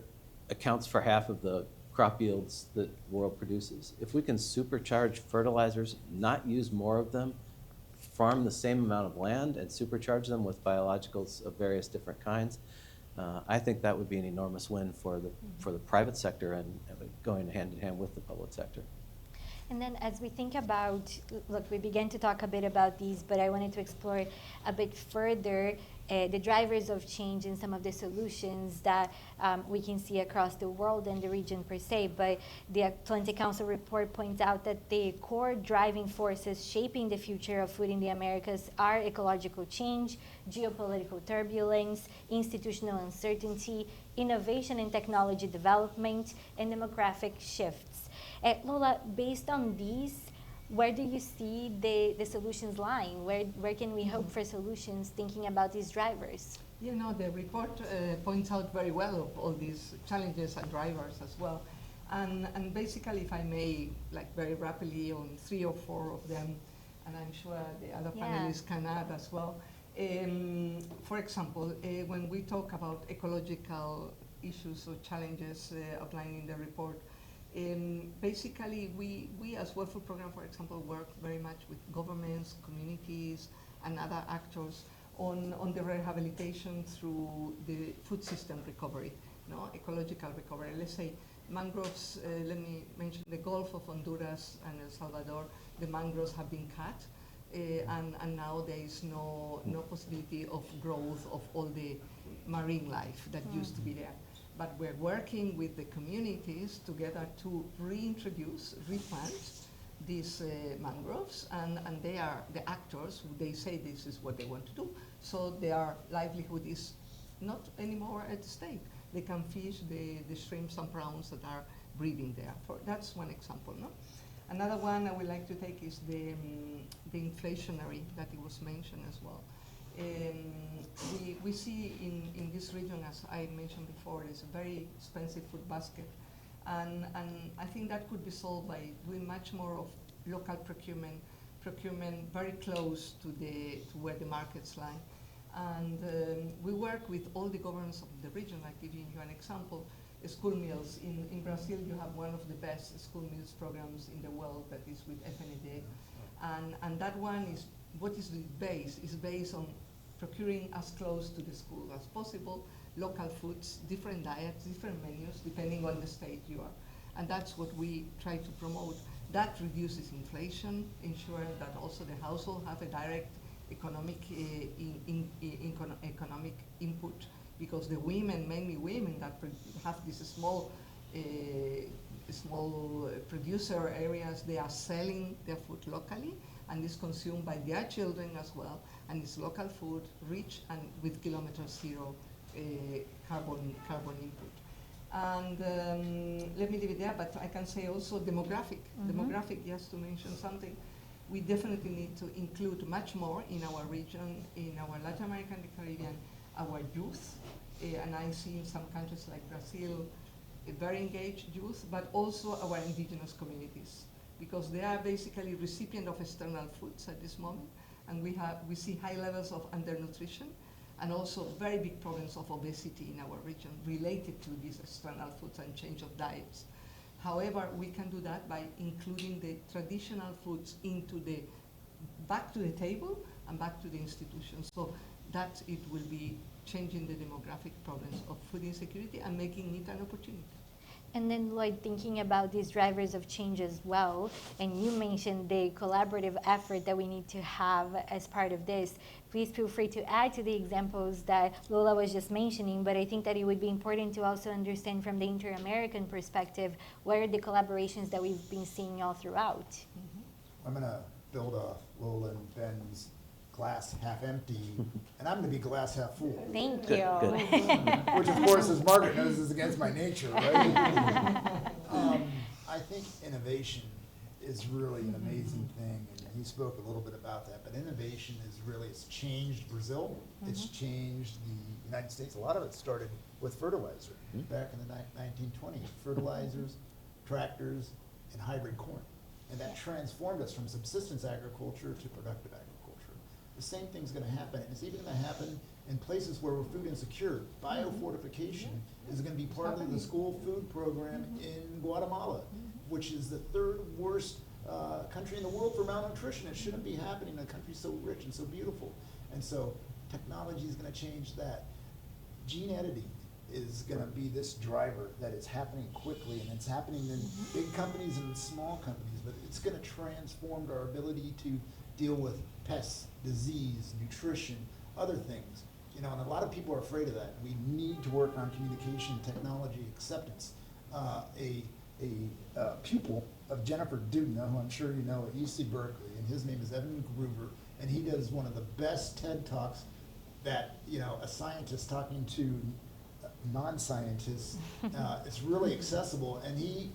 accounts for half of the crop yields that the world produces. If we can supercharge fertilizers, not use more of them, farm the same amount of land and supercharge them with biologicals of various different kinds, I think that would be an enormous win for the private sector and going hand in hand with the public sector. And then as we think about, look, we began to talk a bit about these, but I wanted to explore a bit further the drivers of change and some of the solutions that we can see across the world and the region per se. But the Atlantic Council report points out that the core driving forces shaping the future of food in the Americas are ecological change, geopolitical turbulence, institutional uncertainty, innovation and technology development, and demographic shifts. Lola, based on these, where do you see the solutions lying? Where can we hope for solutions thinking about these drivers? The report points out very well of all these challenges and drivers as well. And basically, if I may, like very rapidly on 3 or 4 of them, and I'm sure the other panelists can add as well. For example, when we talk about ecological issues or challenges outlined in the report, basically, we as World Food Program, for example, work very much with governments, communities, and other actors on the rehabilitation through the food system recovery, ecological recovery. Let's say mangroves, let me mention the Gulf of Honduras and El Salvador, the mangroves have been cut, and now there is no possibility of growth of all the marine life that used to be there. But we're working with the communities together to reintroduce, replant these mangroves, and they are the actors. They say this is what they want to do, so their livelihood is not anymore at stake. They can fish the shrimps and prawns that are breeding there. That's one example. Another one I would like to take is the inflationary that it was mentioned as well. We see in this region, as I mentioned before, it's a very expensive food basket. And I think that could be solved by doing much more of local procurement very close to where the markets lie. And we work with all the governments of the region, like giving you an example, school meals. In Brazil, you have one of the best school meals programs in the world that is with FNED. And that one is, what is the base? It's based on procuring as close to the school as possible, local foods, different diets, different menus, depending on the state you are. And that's what we try to promote. That reduces inflation, ensuring that also the household have a direct economic economic input, because the women, mainly women, that have these small producer areas, they are selling their food locally, and is consumed by their children as well, and it's local food, rich and with kilometer zero carbon input. And let me leave it there, but I can say also demographic. Demographic, just to mention something, we definitely need to include much more in our region, in our Latin American and Caribbean, our youth, and I see in some countries like Brazil, a very engaged youth, but also our indigenous communities, because they are basically recipient of external foods at this moment, and we see high levels of undernutrition, and also very big problems of obesity in our region related to these external foods and change of diets. However, we can do that by including the traditional foods back to the table and back to the institutions, so that it will be changing the demographic problems of food insecurity and making it an opportunity. And then, Lloyd, thinking about these drivers of change as well, and you mentioned the collaborative effort that we need to have as part of this. Please feel free to add to the examples that Lola was just mentioning, but I think that it would be important to also understand from the inter-American perspective, what are the collaborations that we've been seeing all throughout? I'm going to build a Lola and Ben's glass half empty, and I'm going to be glass half full. Thank you. Which, of course, as Margaret knows, is against my nature, right? I think innovation is really an amazing thing, he spoke a little bit about that, but innovation it's changed Brazil, it's changed the United States. A lot of it started with fertilizer back in the 1920s, fertilizers, tractors, and hybrid corn. And that transformed us from subsistence agriculture to productive agriculture. The same thing's gonna happen, and it's even gonna happen in places where we're food insecure. Biofortification is gonna be part of the school food program in Guatemala, which is the third worst country in the world for malnutrition. It shouldn't be happening in a country so rich and so beautiful. And so technology is gonna change that. Gene editing is gonna be this driver that is happening quickly, and it's happening in big companies and small companies, but it's gonna transform our ability to deal with pests, disease, nutrition, other things. You know, and a lot of people are afraid of that. We need to work on communication, technology, acceptance. A pupil of Jennifer Doudna, who I'm sure you know at UC Berkeley, and his name is Evan Gruber, and he does one of the best TED Talks that, you know, a scientist talking to non-scientists. It's really accessible, and he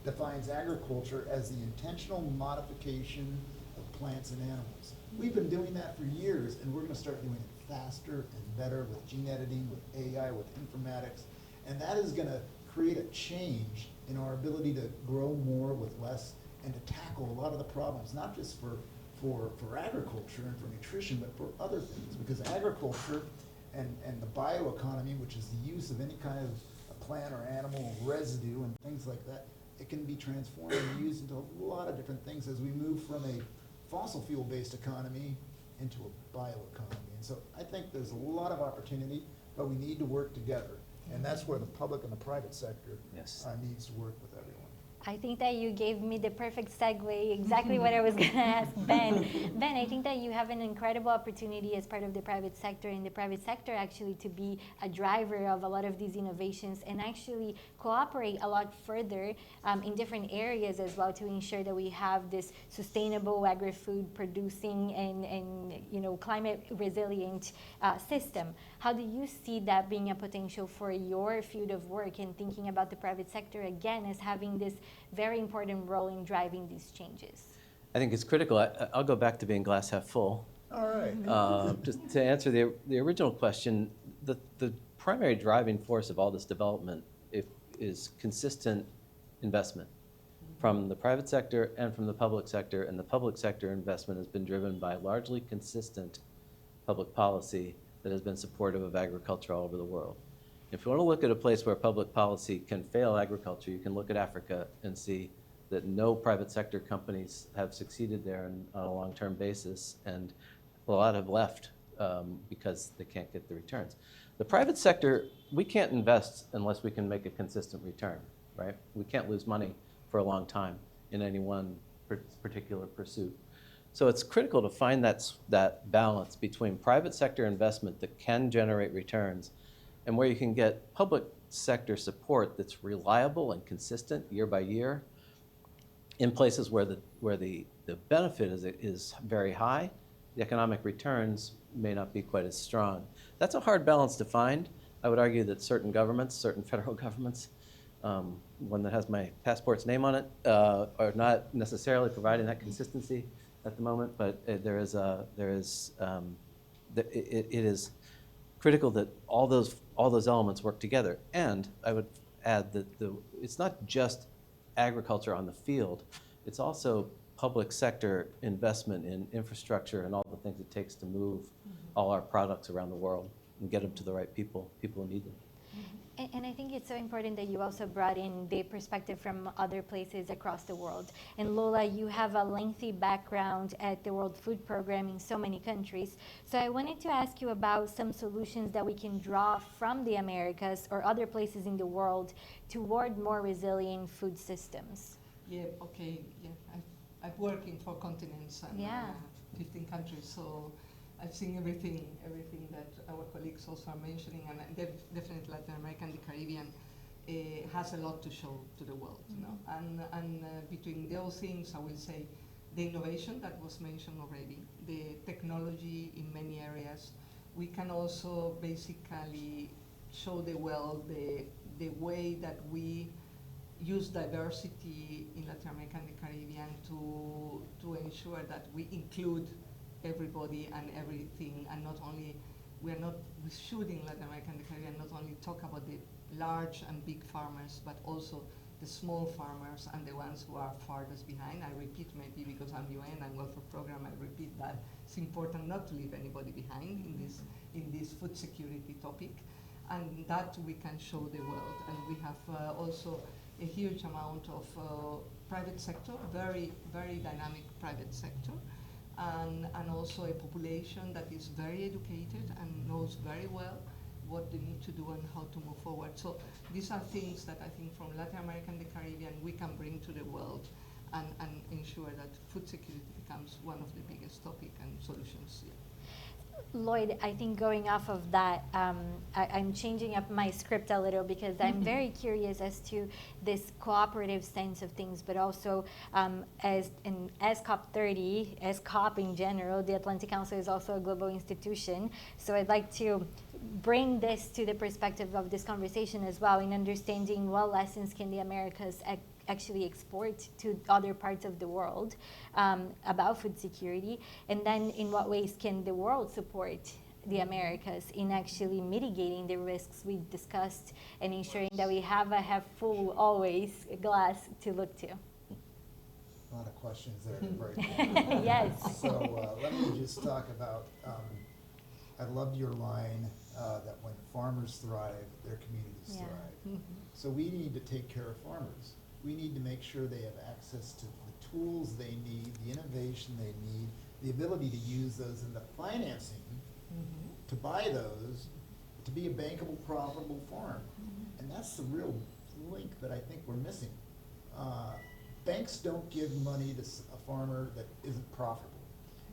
defines agriculture as the intentional modification of plants and animals. We've been doing that for years, and we're gonna start doing it faster and better with gene editing, with AI, with informatics, and that is gonna create a change in our ability to grow more with less and to tackle a lot of the problems, not just for agriculture and for nutrition, but for other things, because agriculture and the bioeconomy, which is the use of any kind of plant or animal residue and things like that, it can be transformed and used into a lot of different things as we move from a fossil fuel-based economy into a bioeconomy. And so I think there's a lot of opportunity, but we need to work together. And that's where the public and the private sector needs to work with everyone. I think that you gave me the perfect segue, exactly what I was going to ask Ben. Ben, I think that you have an incredible opportunity as part of the private sector, in the private sector actually to be a driver of a lot of these innovations and actually cooperate a lot further in different areas as well to ensure that we have this sustainable agri-food producing and you know, climate resilient system. How do you see that being a potential for your field of work and thinking about the private sector again as having this very important role in driving these changes? I think it's critical. I'll go back to being glass half full. All right. Just to answer the original question, the primary driving force of all this development is consistent investment from the private sector and from the public sector, and the public sector investment has been driven by largely consistent public policy that has been supportive of agriculture all over the world. If you want to look at a place where public policy can fail agriculture, you can look at Africa and see that no private sector companies have succeeded there on a long-term basis, and a lot have left because they can't get the returns. The private sector, we can't invest unless we can make a consistent return, right? We can't lose money for a long time in any one particular pursuit. So it's critical to find that balance between private sector investment that can generate returns and where you can get public sector support that's reliable and consistent year by year in places where the benefit is very high, the economic returns may not be quite as strong. That's a hard balance to find. I would argue that certain governments, certain federal governments, one that has my passport's name on it, are not necessarily providing that consistency at the moment, but it is critical that all those elements work together. And I would add that it's not just agriculture on the field, it's also public sector investment in infrastructure and all the things it takes to move all our products around the world and get them to the right people who need them. And I think it's so important that you also brought in the perspective from other places across the world. And Lola, you have a lengthy background at the World Food Program in so many countries. So I wanted to ask you about some solutions that we can draw from the Americas or other places in the world toward more resilient food systems. Yeah, okay, yeah. I've worked in 4 continents and 15 countries, so I've seen everything that our colleagues also are mentioning, and definitely Latin America and the Caribbean has a lot to show to the world, you know. And between those things, I will say the innovation that was mentioned already, the technology in many areas. We can also basically show the world the way that we use diversity in Latin America and the Caribbean to ensure that we include everybody and everything, and not only, we should in Latin America and the Caribbean not only talk about the large and big farmers, but also the small farmers and the ones who are farthest behind. I repeat, maybe because I'm UN and welfare program, I repeat that it's important not to leave anybody behind in this food security topic, and that we can show the world. And we have also a huge amount of private sector, very, very dynamic private sector, and also a population that is very educated and knows very well what they need to do and how to move forward. So these are things that I think from Latin America and the Caribbean we can bring to the world and ensure that food security becomes one of the biggest topics and solutions. Yeah. Lloyd, I think going off of that, I'm changing up my script a little because I'm very curious as to this cooperative sense of things, but also as COP30, as COP in general, the Atlantic Council is also a global institution. So I'd like to bring this to the perspective of this conversation as well, in understanding what lessons can the Americas actually export to other parts of the world about food security, and then in what ways can the world support the Americas in actually mitigating the risks we discussed and ensuring that we have a half full always glass to look to. A lot of questions there to break down. Yes. So let me just talk about, I loved your line that when farmers thrive, their communities thrive. So we need to take care of farmers. We need to make sure they have access to the tools they need, the innovation they need, the ability to use those, and the financing to buy those to be a bankable, profitable farm. And that's the real link that I think we're missing. Banks don't give money to a farmer that isn't profitable.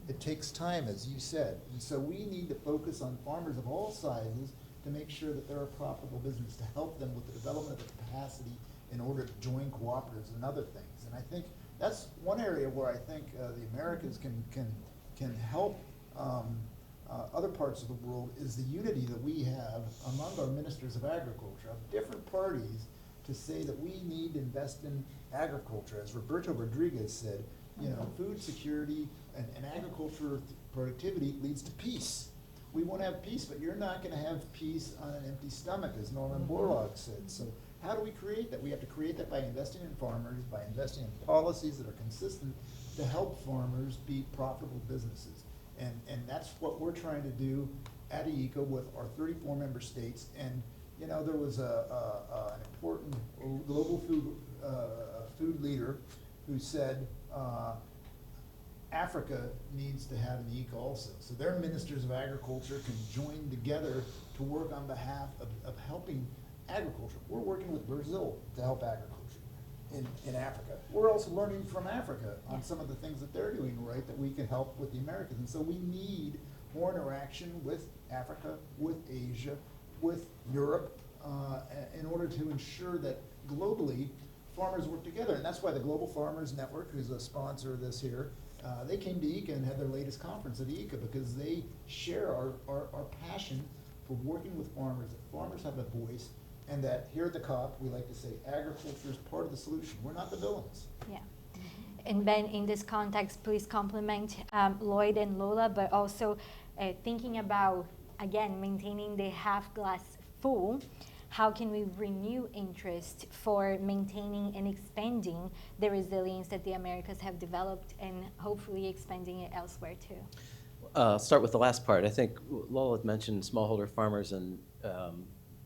It takes time, as you said. And so we need to focus on farmers of all sizes to make sure that they're a profitable business, to help them with the development of the capacity in order to join cooperatives and other things. And I think that's one area where I think the Americas can help other parts of the world, is the unity that we have among our ministers of agriculture, of different parties, to say that we need to invest in agriculture. As Roberto Rodriguez said, you know, food security and agriculture productivity leads to peace. We want to have peace, but you're not going to have peace on an empty stomach, as Norman Borlaug said. So how do we create that? We have to create that by investing in farmers, by investing in policies that are consistent to help farmers be profitable businesses. And that's what we're trying to do at IECA with our 34 member states. And you know, there was an important global food leader who said Africa needs to have an IECA also. So their ministers of agriculture can join together to work on behalf of helping agriculture. We're working with Brazil to help agriculture in Africa. We're also learning from Africa on some of the things that they're doing right that we can help with the Americans. And so we need more interaction with Africa, with Asia, with Europe, in order to ensure that globally farmers work together. And that's why the Global Farmers Network, who's a sponsor of this here, they came to IECA and had their latest conference at IECA because they share our passion for working with farmers, that farmers have a voice, and that here at the COP, we like to say agriculture is part of the solution. We're not the villains. Yeah. And Ben, in this context, please compliment Lloyd and Lola, but also thinking about, again, maintaining the half glass full. How can we renew interest for maintaining and expanding the resilience that the Americas have developed and hopefully expanding it elsewhere too? Start with the last part. I think Lola had mentioned smallholder farmers, and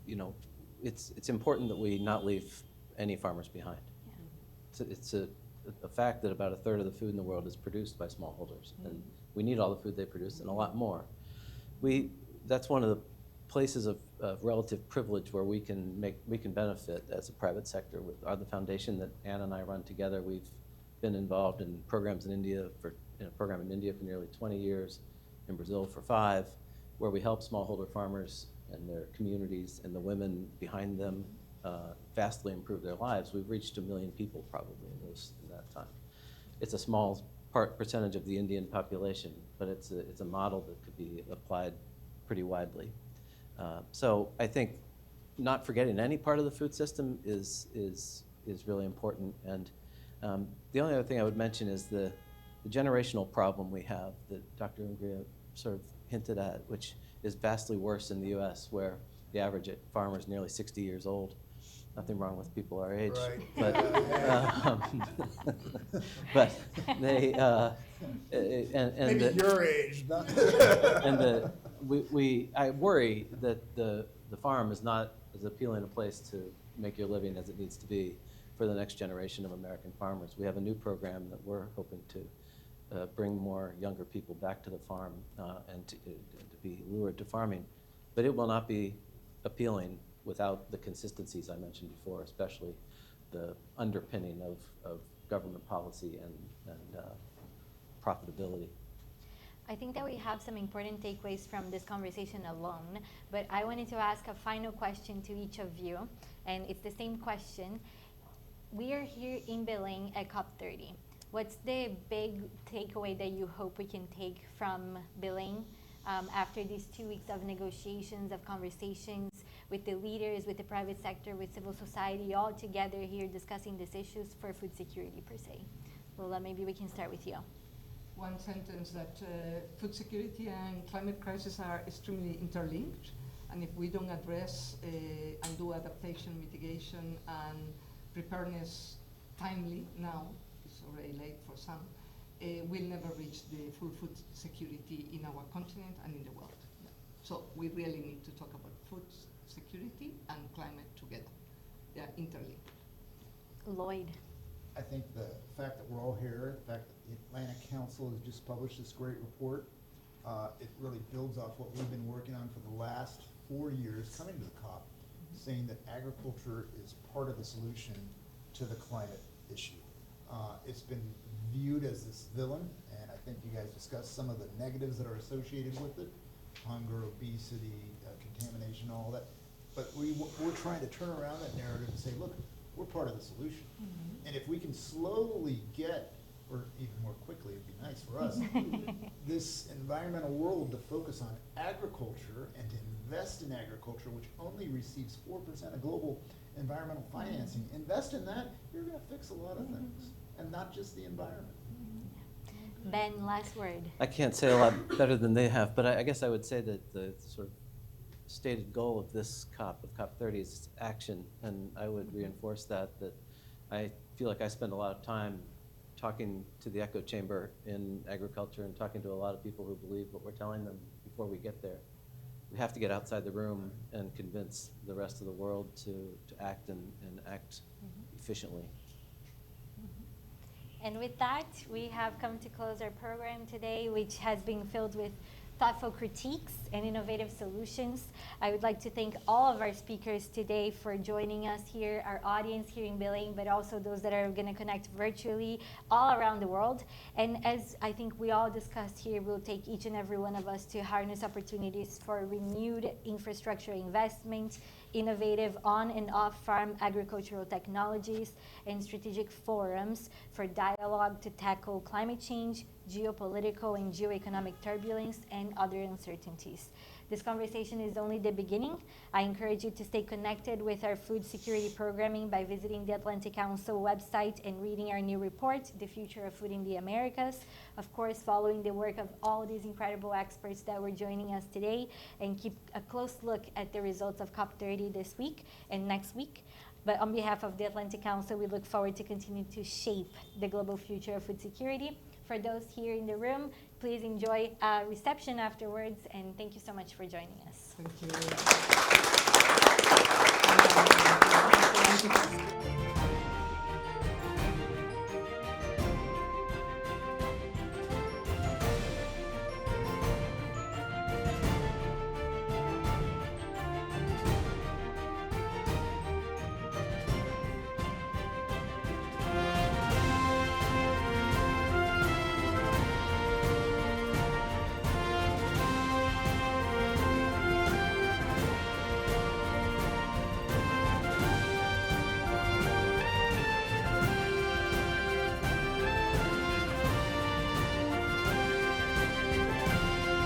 you know, it's important that we not leave any farmers behind. Yeah. It's a fact that about a third of the food in the world is produced by smallholders, and we need all the food they produce and a lot more. That's one of the places of relative privilege where we can benefit as a private sector. With the foundation that Ann and I run together, we've been involved in programs in India in a program in India for nearly 20 years, in Brazil for 5, where we help smallholder farmers and their communities and the women behind them vastly improve their lives. We've reached 1 million people probably in that time. It's a small percentage of the Indian population, but it's a model that could be applied pretty widely. So I think not forgetting any part of the food system is is really important. And the only other thing I would mention is the generational problem we have that Dr. Ungria sort of hinted at, which is vastly worse in the U.S., where the average farmer is nearly 60 years old. Nothing wrong with people our age, Right. but they maybe your age. I worry that the farm is not as appealing a place to make your living as it needs to be for the next generation of American farmers. We have a new program that we're hoping to bring more younger people back to the farm and to be lured to farming, but it will not be appealing without the consistencies I mentioned before, especially the underpinning of government policy and profitability. I think that we have some important takeaways from this conversation alone, but I wanted to ask a final question to each of you, and it's the same question. We are here in Belém at COP30. What's the big takeaway that you hope we can take from Belém after these 2 weeks of negotiations, of conversations with the leaders, with the private sector, with civil society, all together here discussing these issues for food security per se? Lola, maybe we can start with you. One sentence that food security and climate crisis are extremely interlinked, and if we don't address and do adaptation, mitigation, and preparedness timely now, it's already late for some, we'll never reach the full food security in our continent and in the world. Yeah. So we really need to talk about food security and climate together. They are interlinked. Lloyd. I think the fact that we're all here, the fact that the Atlantic Council has just published this great report, it really builds off what we've been working on for the last 4 years coming to the COP, saying that agriculture is part of the solution to the climate issue. It's been viewed as this villain, and I think you guys discussed some of the negatives that are associated with it, hunger, obesity, contamination, all that. But we're trying to turn around that narrative and say, look, we're part of the solution. And if we can slowly get, or even more quickly, it'd be nice for us, this environmental world to focus on agriculture and to invest in agriculture, which only receives 4% of global environmental financing. Invest in that, you're going to fix a lot of things, and not just the environment. Ben, last word. I can't say a lot better than they have, but I guess I would say that the sort of stated goal of this COP, of COP30, is action, and I would reinforce that I feel like I spend a lot of time talking to the echo chamber in agriculture and talking to a lot of people who believe what we're telling them before we get there. We have to get outside the room and convince the rest of the world to act and act efficiently. And with that, we have come to close our program today, which has been filled with thoughtful critiques and innovative solutions. I would like to thank all of our speakers today for joining us here, our audience here in Belém, but also those that are going to connect virtually all around the world. And as I think we all discussed here, we'll take each and every one of us to harness opportunities for renewed infrastructure investment, innovative on and off farm agricultural technologies, and strategic forums for dialogue to tackle climate change, geopolitical and geoeconomic turbulence, and other uncertainties. This conversation is only the beginning. I encourage you to stay connected with our food security programming by visiting the Atlantic Council website and reading our new report, The Future of Food in the Americas. Of course, following the work of all these incredible experts that were joining us today, and keep a close look at the results of COP30 this week and next week. But on behalf of the Atlantic Council, we look forward to continue to shape the global future of food security. For those here in the room, please enjoy a reception afterwards, and thank you so much for joining us. Thank you.